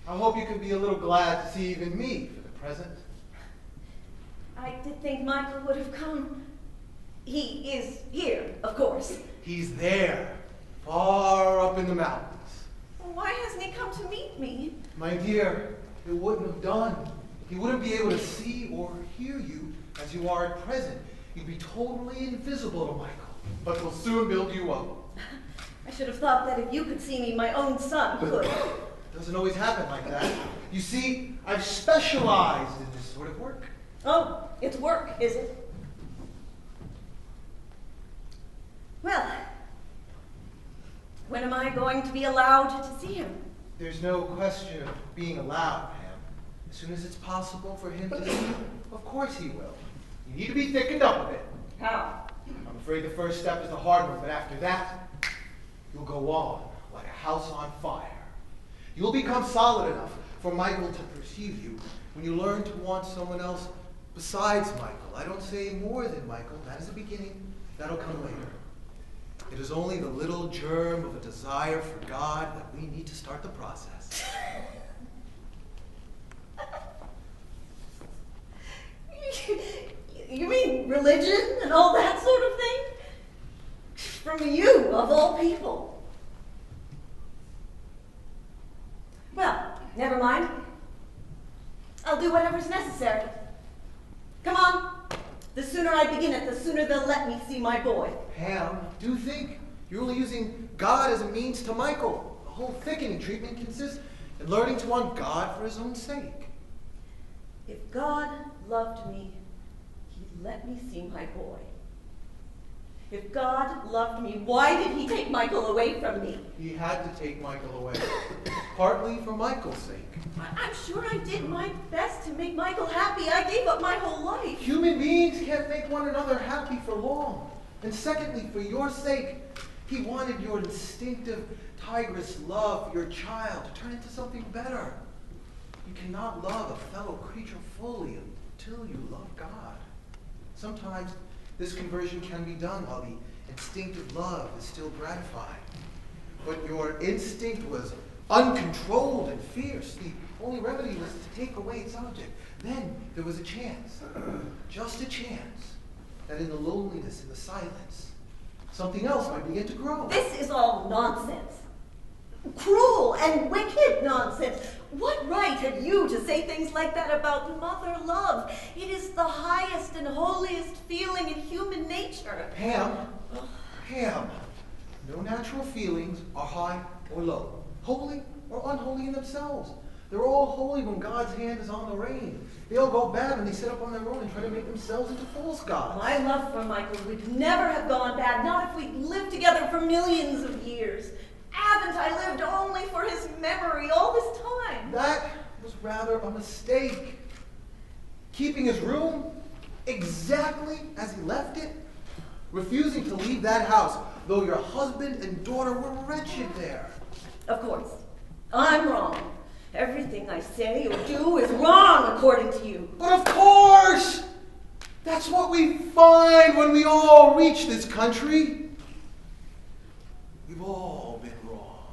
I hope you can be a little glad to see even me for the present. I did think Michael would have come. He is here, of course. He's there, far up in the mountains. Well, why hasn't he come to meet me? My dear, it wouldn't have done. He wouldn't be able to see or hear you As you are at present, you'd be totally invisible to Michael, but we'll soon build you up. I should have thought that if you could see me, my own son could. It doesn't always happen like that. You see, I've specialized in this sort of work. Oh, it's work, is it? Well, when am I going to be allowed to see him? There's no question of being allowed, Pam. As soon as it's possible for him to see you, of course he will. You need to be thickened up a bit. How? I'm afraid the first step is the hard one, but after that, you'll go on like a house on fire. You'll become solid enough for Michael to perceive you when you learn to want someone else besides Michael. I don't say more than Michael. That is the beginning. That'll come later. It is only the little germ of a desire for God that we need to start the process. You mean religion and all that sort of thing? From you, of all people. Well, never mind. I'll do whatever's necessary. Come on. The sooner I begin it, the sooner they'll let me see my boy. Pam, do think. You're only using God as a means to Michael. The whole thickening treatment consists in learning to want God for his own sake. If God loved me, he'd let me see my boy. If God loved me, why did he take Michael away from me? He had to take Michael away, partly for Michael's sake. I'm sure I did my best to make Michael happy. I gave up my whole life. Human beings can't make one another happy for long. And secondly, for your sake, he wanted your instinctive, tigress love for your child to turn into something better. You cannot love a fellow creature fully until you love God. Sometimes this conversion can be done while the instinctive love is still gratified. But your instinct was uncontrolled and fierce. The only remedy was to take away its object. Then there was a chance, just a chance, that in the loneliness, in the silence, something else might begin to grow. This is all nonsense. Cruel and wicked nonsense. What right have you to say things like that about mother love? It is the highest and holiest feeling in human nature. Pam, no natural feelings are high or low, holy or unholy in themselves. They're all holy when God's hand is on the rein. They all go bad when they sit up on their own and try to make themselves into false gods. My love for Michael would never have gone bad, not if we'd lived together for millions of years. Haven't I lived only for his memory all this time? That was rather a mistake. Keeping his room exactly as he left it, refusing to leave that house, though your husband and daughter were wretched there. Of course, I'm wrong. Everything I say or do is wrong according to you. But of course! That's what we find when we all reach this country. We've all been wrong.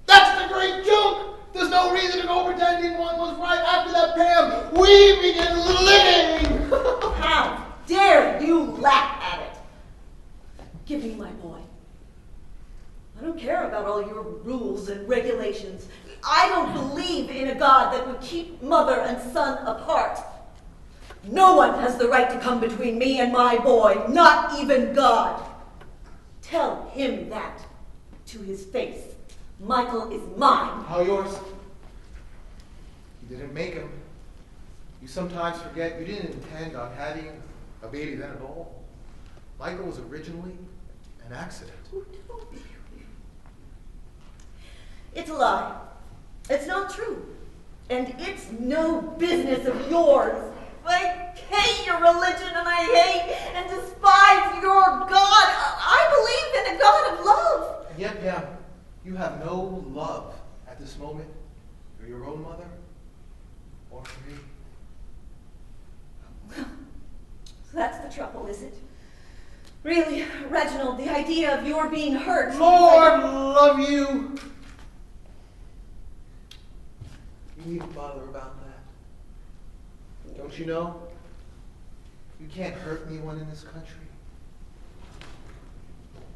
That's the great joke! There's no reason to go pretending one was right after that, Pam. We begin living! How dare you laugh at it? Give me my boy. I don't care about all your rules and regulations. I don't believe in a God that would keep mother and son apart. No one has the right to come between me and my boy, not even God. Tell him that to his face. Michael is mine. How yours? You didn't make him. You sometimes forget you didn't intend on having a baby then at all. Michael was originally an accident. It's a lie. It's not true. And it's no business of yours. I hate your religion and I hate and despise your God. I believe in a God of love. And yet, Pam, you have no love at this moment for your own mother or for me. So that's the trouble, is it? Really, Reginald, the idea of your being hurt. Lord love you. You needn't bother about that. Don't you know? You can't hurt anyone in this country.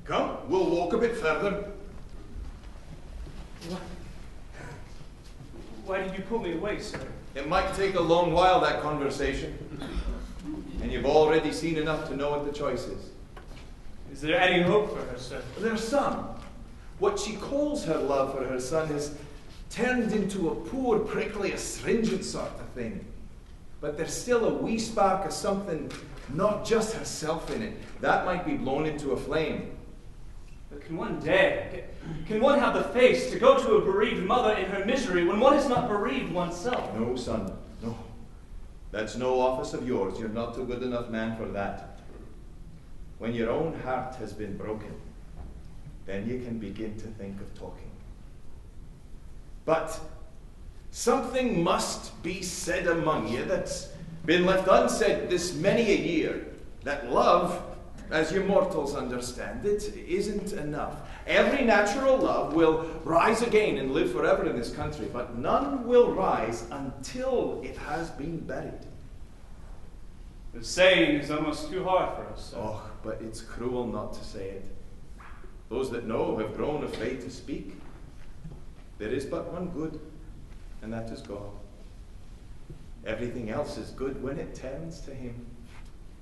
Come, we'll walk a bit further. What? Why did you pull me away, sir? It might take a long while, that conversation. and you've already seen enough to know what the choice is. Is there any hope for her, sir? There's some. What she calls her love for her son has turned into a poor, prickly, astringent sort of thing. But there's still a wee spark of something, not just herself in it. That might be blown into a flame. But can one dare? Can one have the face to go to a bereaved mother in her misery when one is not bereaved oneself? No, son, no. That's no office of yours. You're not a good enough man for that. When your own heart has been broken, then you can begin to think of talking. But something must be said among you that's been left unsaid this many a year, that love, as you mortals understand it, isn't enough. Every natural love will rise again and live forever in this country, but none will rise until it has been buried. The saying is almost too hard for us, sir. Oh, but it's cruel not to say it. Those that know have grown afraid to speak. There is but one good, and that is God. Everything else is good when it tends to him,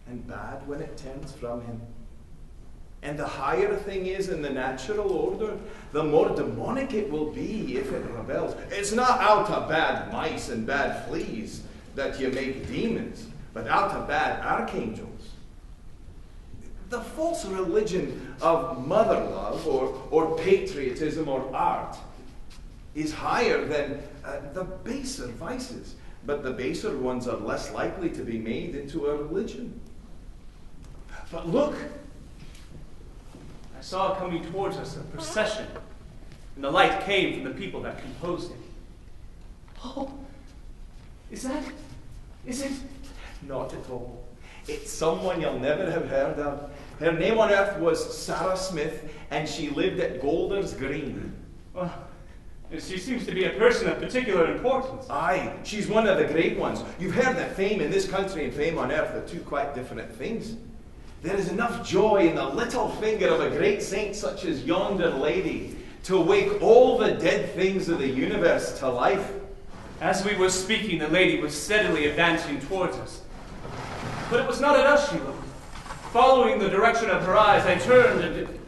and bad when it tends from him. And the higher a thing is in the natural order, the more demonic it will be if it rebels. It's not out of bad mice and bad fleas that you make demons, but out of bad archangels. The false religion of mother love or patriotism or art is higher than the baser vices, but the baser ones are less likely to be made into a religion. But look! I saw coming towards us a procession, and the light came from the people that composed it. Oh, is it? Not at all. It's someone you'll never have heard of. Her name on earth was Sarah Smith, and she lived at Golders Green. Well, she seems to be a person of particular importance. Aye, she's one of the great ones. You've heard that fame in this country and fame on earth are two quite different things. There is enough joy in the little finger of a great saint such as yonder lady to wake all the dead things of the universe to life. As we were speaking, the lady was steadily advancing towards us. But it was not at us she looked. Following the direction of her eyes, I turned and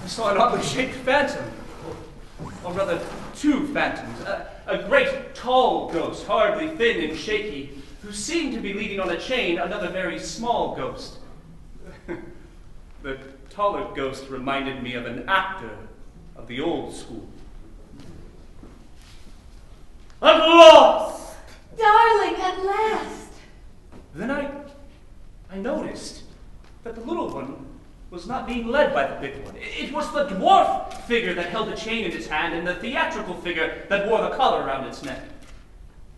I saw an oddly shaped phantom. Or rather, two phantoms. A great, tall ghost, hardly thin and shaky, who seemed to be leading on a chain another very small ghost. The taller ghost reminded me of an actor of the old school. At last! Darling, at last! Then I noticed that the little one was not being led by the big one. It was the dwarf figure that held the chain in its hand and the theatrical figure that wore the collar around its neck.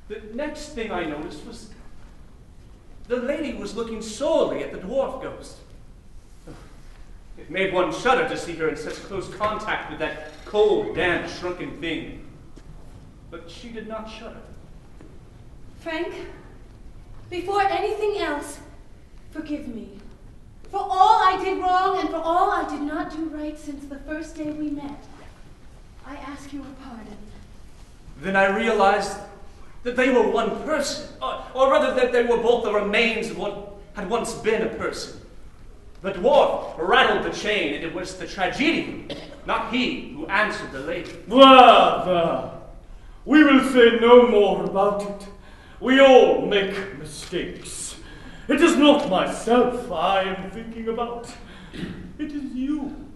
The next thing I noticed was the lady was looking solely at the dwarf ghost. It made one shudder to see her in such close contact with that cold, damp, shrunken thing. But she did not shudder. Frank, before anything else, forgive me. For all I did wrong and for all I did not do right since the first day we met. I ask your pardon. Then I realized that they were one person, or rather that they were both the remains of what had once been a person. The dwarf rattled the chain, and it was the tragedian, not he, who answered the lady. Well, we will say no more about it. We all make mistakes. It is not myself I am thinking about. It is you.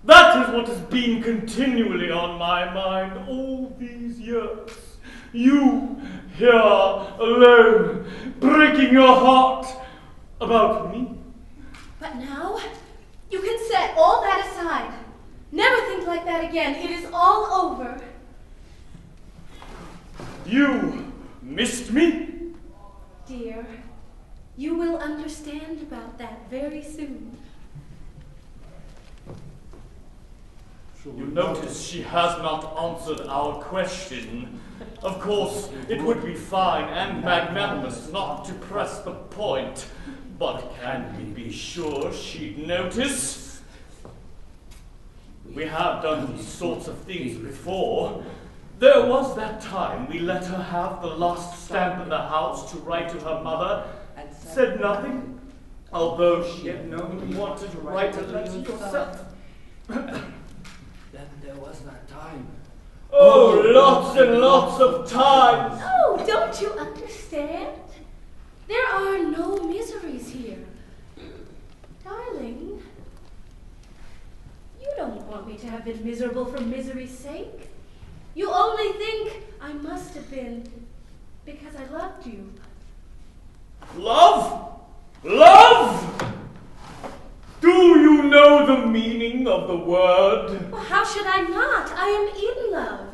That is what has been continually on my mind all these years. You, here, alone, breaking your heart about me. But now, you can set all that aside. Never think like that again. It is all over. You missed me? Dear, you will understand about that very soon. You notice she has not answered our question. Of course, it would be fine and magnanimous not to press the point, but can we be sure she'd notice? We have done these sorts of things before. There was that time we let her have the last stamp in the house to write to her mother, said nothing, although she had known you wanted to write a letter yourself. Then there was that time. Oh, lots and lots of times. Oh, don't you understand? There are no miseries here. Darling, you don't want me to have been miserable for misery's sake. You only think I must have been because I loved you. Love? Love? Do you know the meaning of the word? Well, how should I not? I am in love.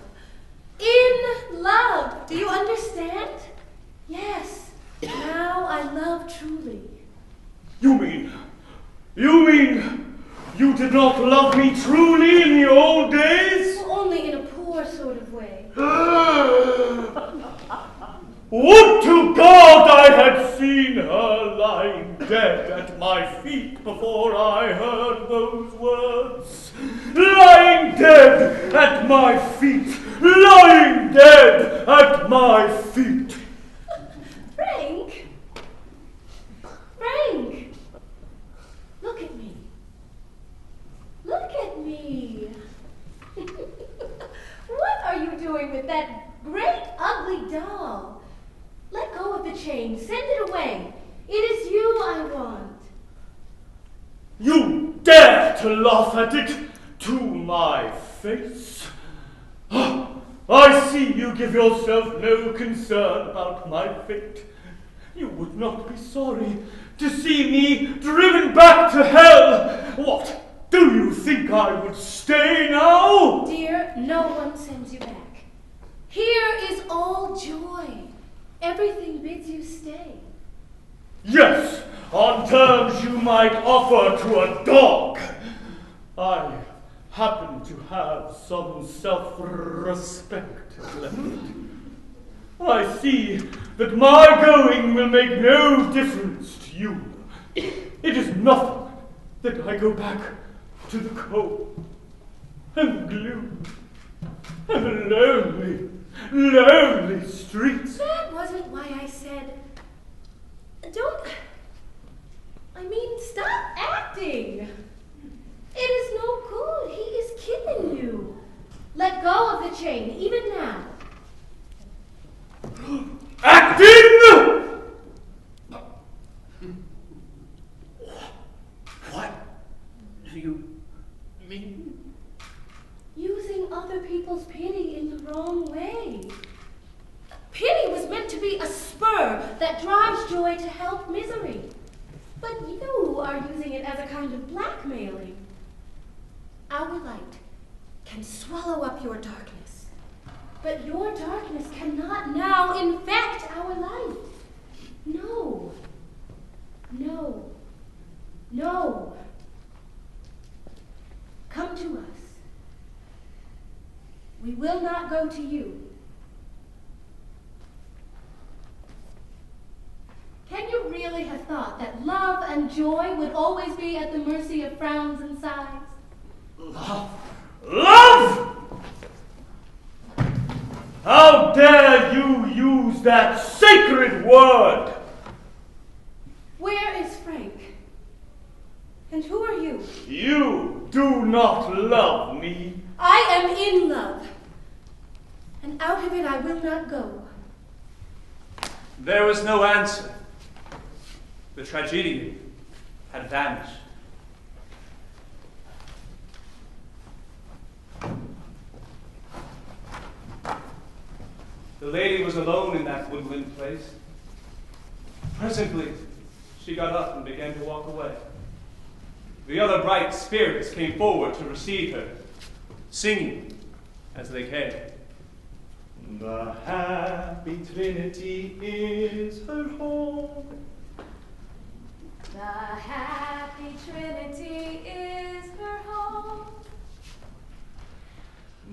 In love. Do you understand? Yes. Now I love truly. You mean you did not love me truly in the old days? Well, only in a poor sort of way. Would to God I had seen her lying dead at my feet before I heard those words. Lying dead at my feet. Lying dead at my feet. Frank? Frank! Look at me. Look at me. What are you doing with that great ugly doll? Let go of the chain. Send it away. It is you I want. You dare to laugh at it to my face? I see you give yourself no concern about my fate. You would not be sorry to see me driven back to hell. What? Do you think I would stay now? Dear, no one sends you back. Here is all joy. Everything bids you stay. Yes, on terms you might offer to a dog. I happen to have some self-respect left. I see that my going will make no difference to you. It is nothing that I go back to the cold and gloom and the lonely streets. That wasn't why I said... Stop acting. It is no good. He is killing you. Let go of the chain, even now. Acting? What do you mean? Using other people's pity in the wrong way. Pity was meant to be a spur that drives joy to help misery. But you are using it as a kind of blackmailing. Our light can swallow up your darkness. But your darkness cannot now infect our light. No. No. No. Come to us. We will not go to you. Can you really have thought that love and joy would always be at the mercy of frowns and sighs? Love? Love? How dare you use that sacred word? Where is Frank? And who are you? You do not love me. I am in love. And out of it I will not go. There was no answer. The tragedian had vanished. The lady was alone in that woodland place. Presently, she got up and began to walk away. The other bright spirits came forward to receive her, singing as they came. The happy Trinity is her home. The happy Trinity is her home.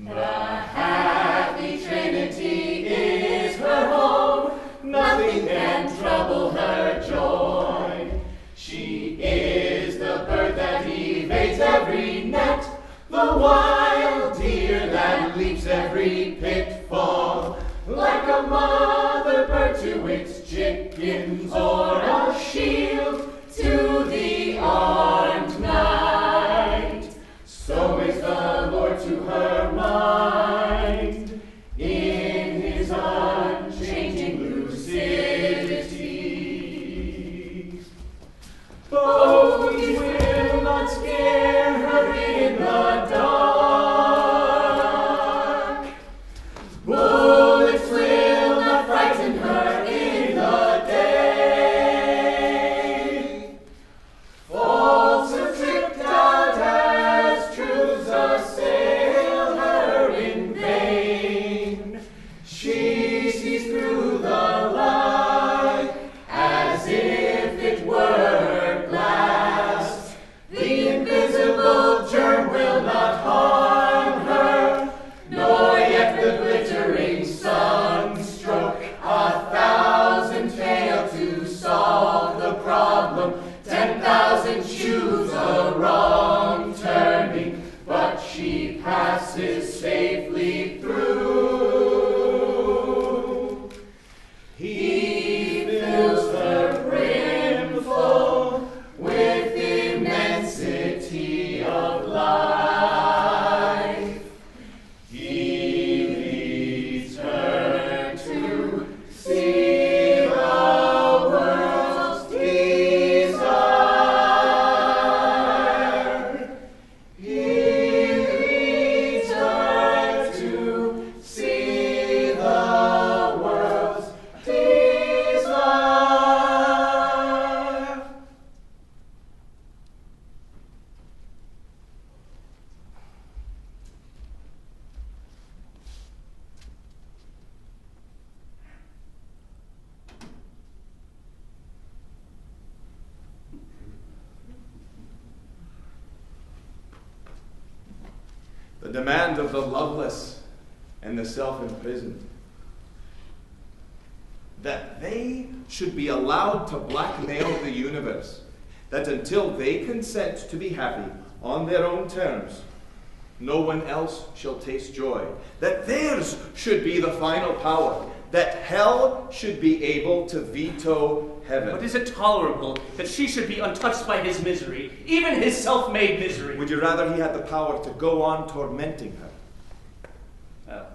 The happy Trinity is her home. Nothing can trouble her joy. She is the bird that evades every net, the wild deer that leaps every pitfall, like a mother bird to its chickens or a sheep. the demand of the loveless and the self-imprisoned, that they should be allowed to blackmail the universe, that until they consent to be happy on their own terms, no one else shall taste joy, that theirs should be the final power, that hell should be able to veto heaven. But is it tolerable that she should be untouched by his misery, even his self-made misery? Would you rather he had the power to go on tormenting her?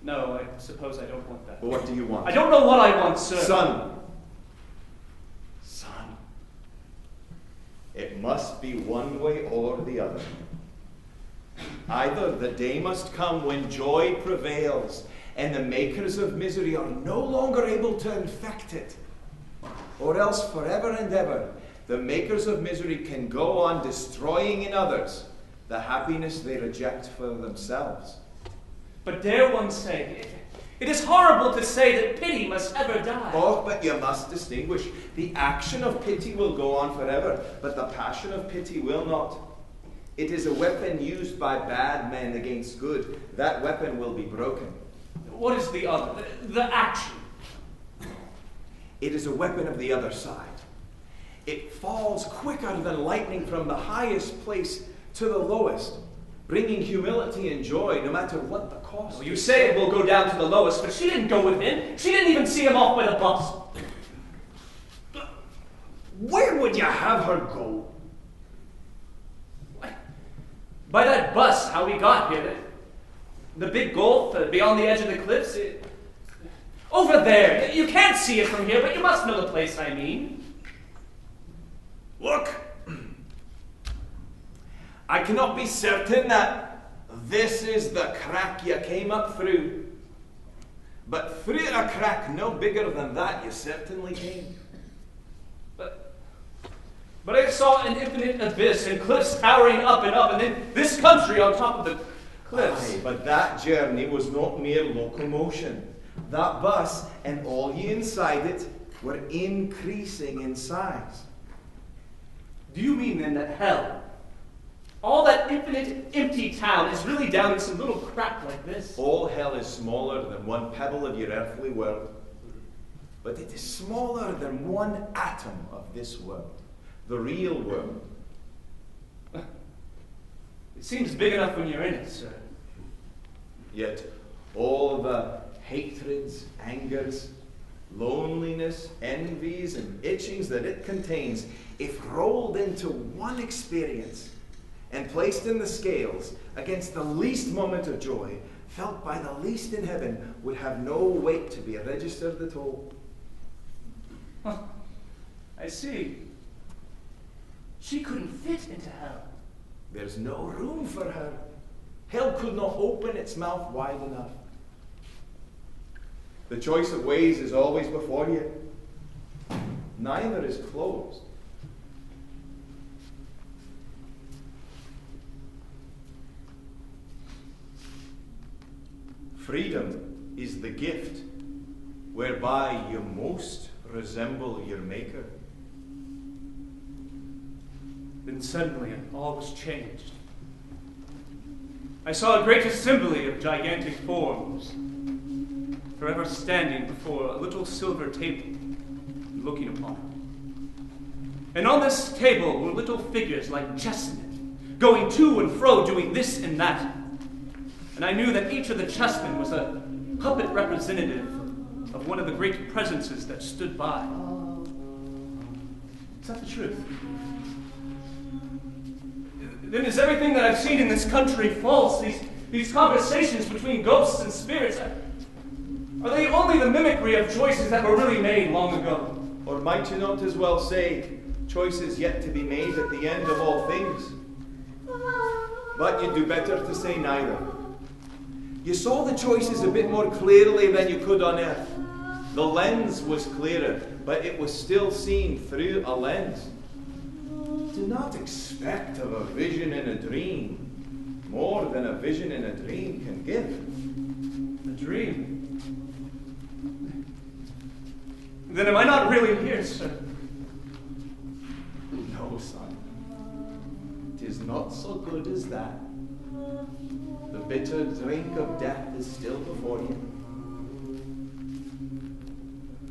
No, I suppose I don't want that. Well, what do you want? I don't know what I want, sir. Son. It must be one way or the other. Either the day must come when joy prevails and the makers of misery are no longer able to infect it, or else forever and ever the makers of misery can go on destroying in others the happiness they reject for themselves. But dare one say, it is horrible to say that pity must ever die. Oh, but you must distinguish. The action of pity will go on forever, but the passion of pity will not. It is a weapon used by bad men against good. That weapon will be broken. What is the other? The action? It is a weapon of the other side. It falls quicker than lightning from the highest place to the lowest, bringing humility and joy no matter what the cost. Well, you say it will go down to the lowest, but she didn't go with him. She didn't even see him off by the bus. Where would you have her go? By that bus, how we got here. The big gulf beyond the edge of the cliffs. Over there. You can't see it from here, but you must know the place I mean. Look. I cannot be certain that this is the crack you came up through. But through a crack no bigger than that you certainly came. But I saw an infinite abyss and cliffs towering up, and then this country on top of the cliffs. Aye, but that journey was not mere locomotion. That bus and all ye inside it were increasing in size. Do you mean then that hell, all that infinite empty town, is really down in some little crack like this? All hell is smaller than one pebble of your earthly world. But it is smaller than one atom of this world. The real world. It seems big enough when you're in it, sir. Yet all the hatreds, angers, loneliness, envies, and itchings that it contains, if rolled into one experience and placed in the scales against the least moment of joy, felt by the least in heaven, would have no weight to be registered at all. Huh. I see. She couldn't fit into hell. There's no room for her. Hell could not open its mouth wide enough. The choice of ways is always before you. Neither is closed. Freedom is the gift whereby you most resemble your Maker. Then suddenly all was changed. I saw a great assembly of gigantic forms, forever standing before a little silver table, looking upon it. And on this table were little figures like chessmen, going to and fro, doing this and that. And I knew that each of the chessmen was a puppet representative of one of the great presences that stood by. Is that the truth? Then is everything that I've seen in this country false? These conversations between ghosts and spirits, are they only the mimicry of choices that were really made long ago? Or might you not as well say, choices yet to be made at the end of all things? But you'd do better to say neither. You saw the choices a bit more clearly than you could on earth. The lens was clearer, but it was still seen through a lens. Do not expect of a vision in a dream more than a vision in a dream can give. A dream? Then am I not really here, sir? No, son. 'Tis not so good as that. The bitter drink of death is still before you.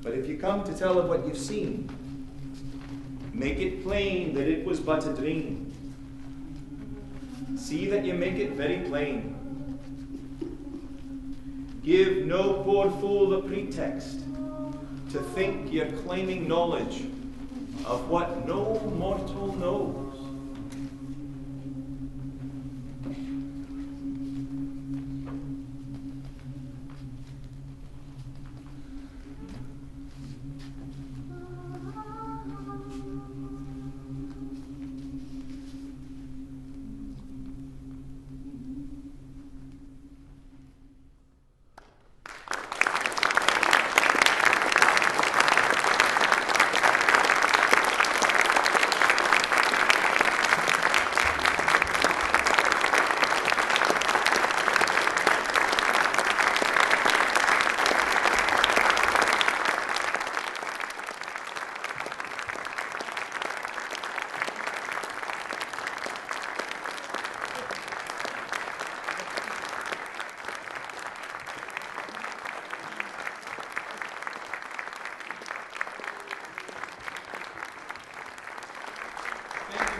But if you come to tell of what you've seen, make it plain that it was but a dream. See that you make it very plain. Give no poor fool a pretext to think you're claiming knowledge of what no mortal knows.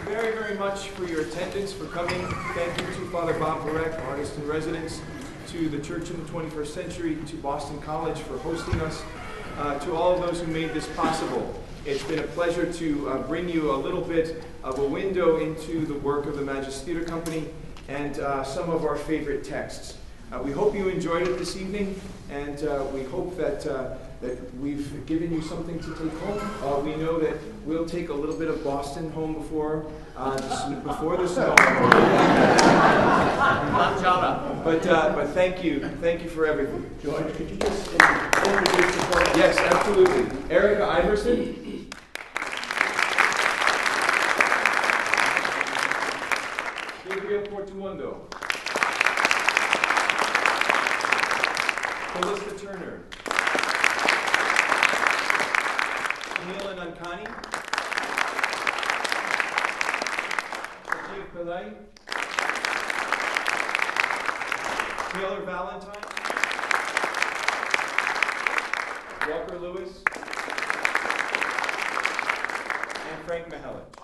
Very, very much for your attendance, for coming. Thank you to Father Bob Barek, artist in residence, to the Church in the 21st Century, to Boston College for hosting us, to all of those who made this possible. It's been a pleasure to bring you a little bit of a window into the work of the Magis Theater Company and some of our favorite texts. We hope you enjoyed it this evening, and we hope that we've given you something to take home. We know that we'll take a little bit of Boston home before the snow. But thank you for everything. George, could you just introduce the program? Yes, absolutely. Erica Iverson. Gabriel Portuondo. Melissa Turner. Neil Nankani. Steve Pillay. Taylor Valentine. Walker Lewis. And Frank Mihelich.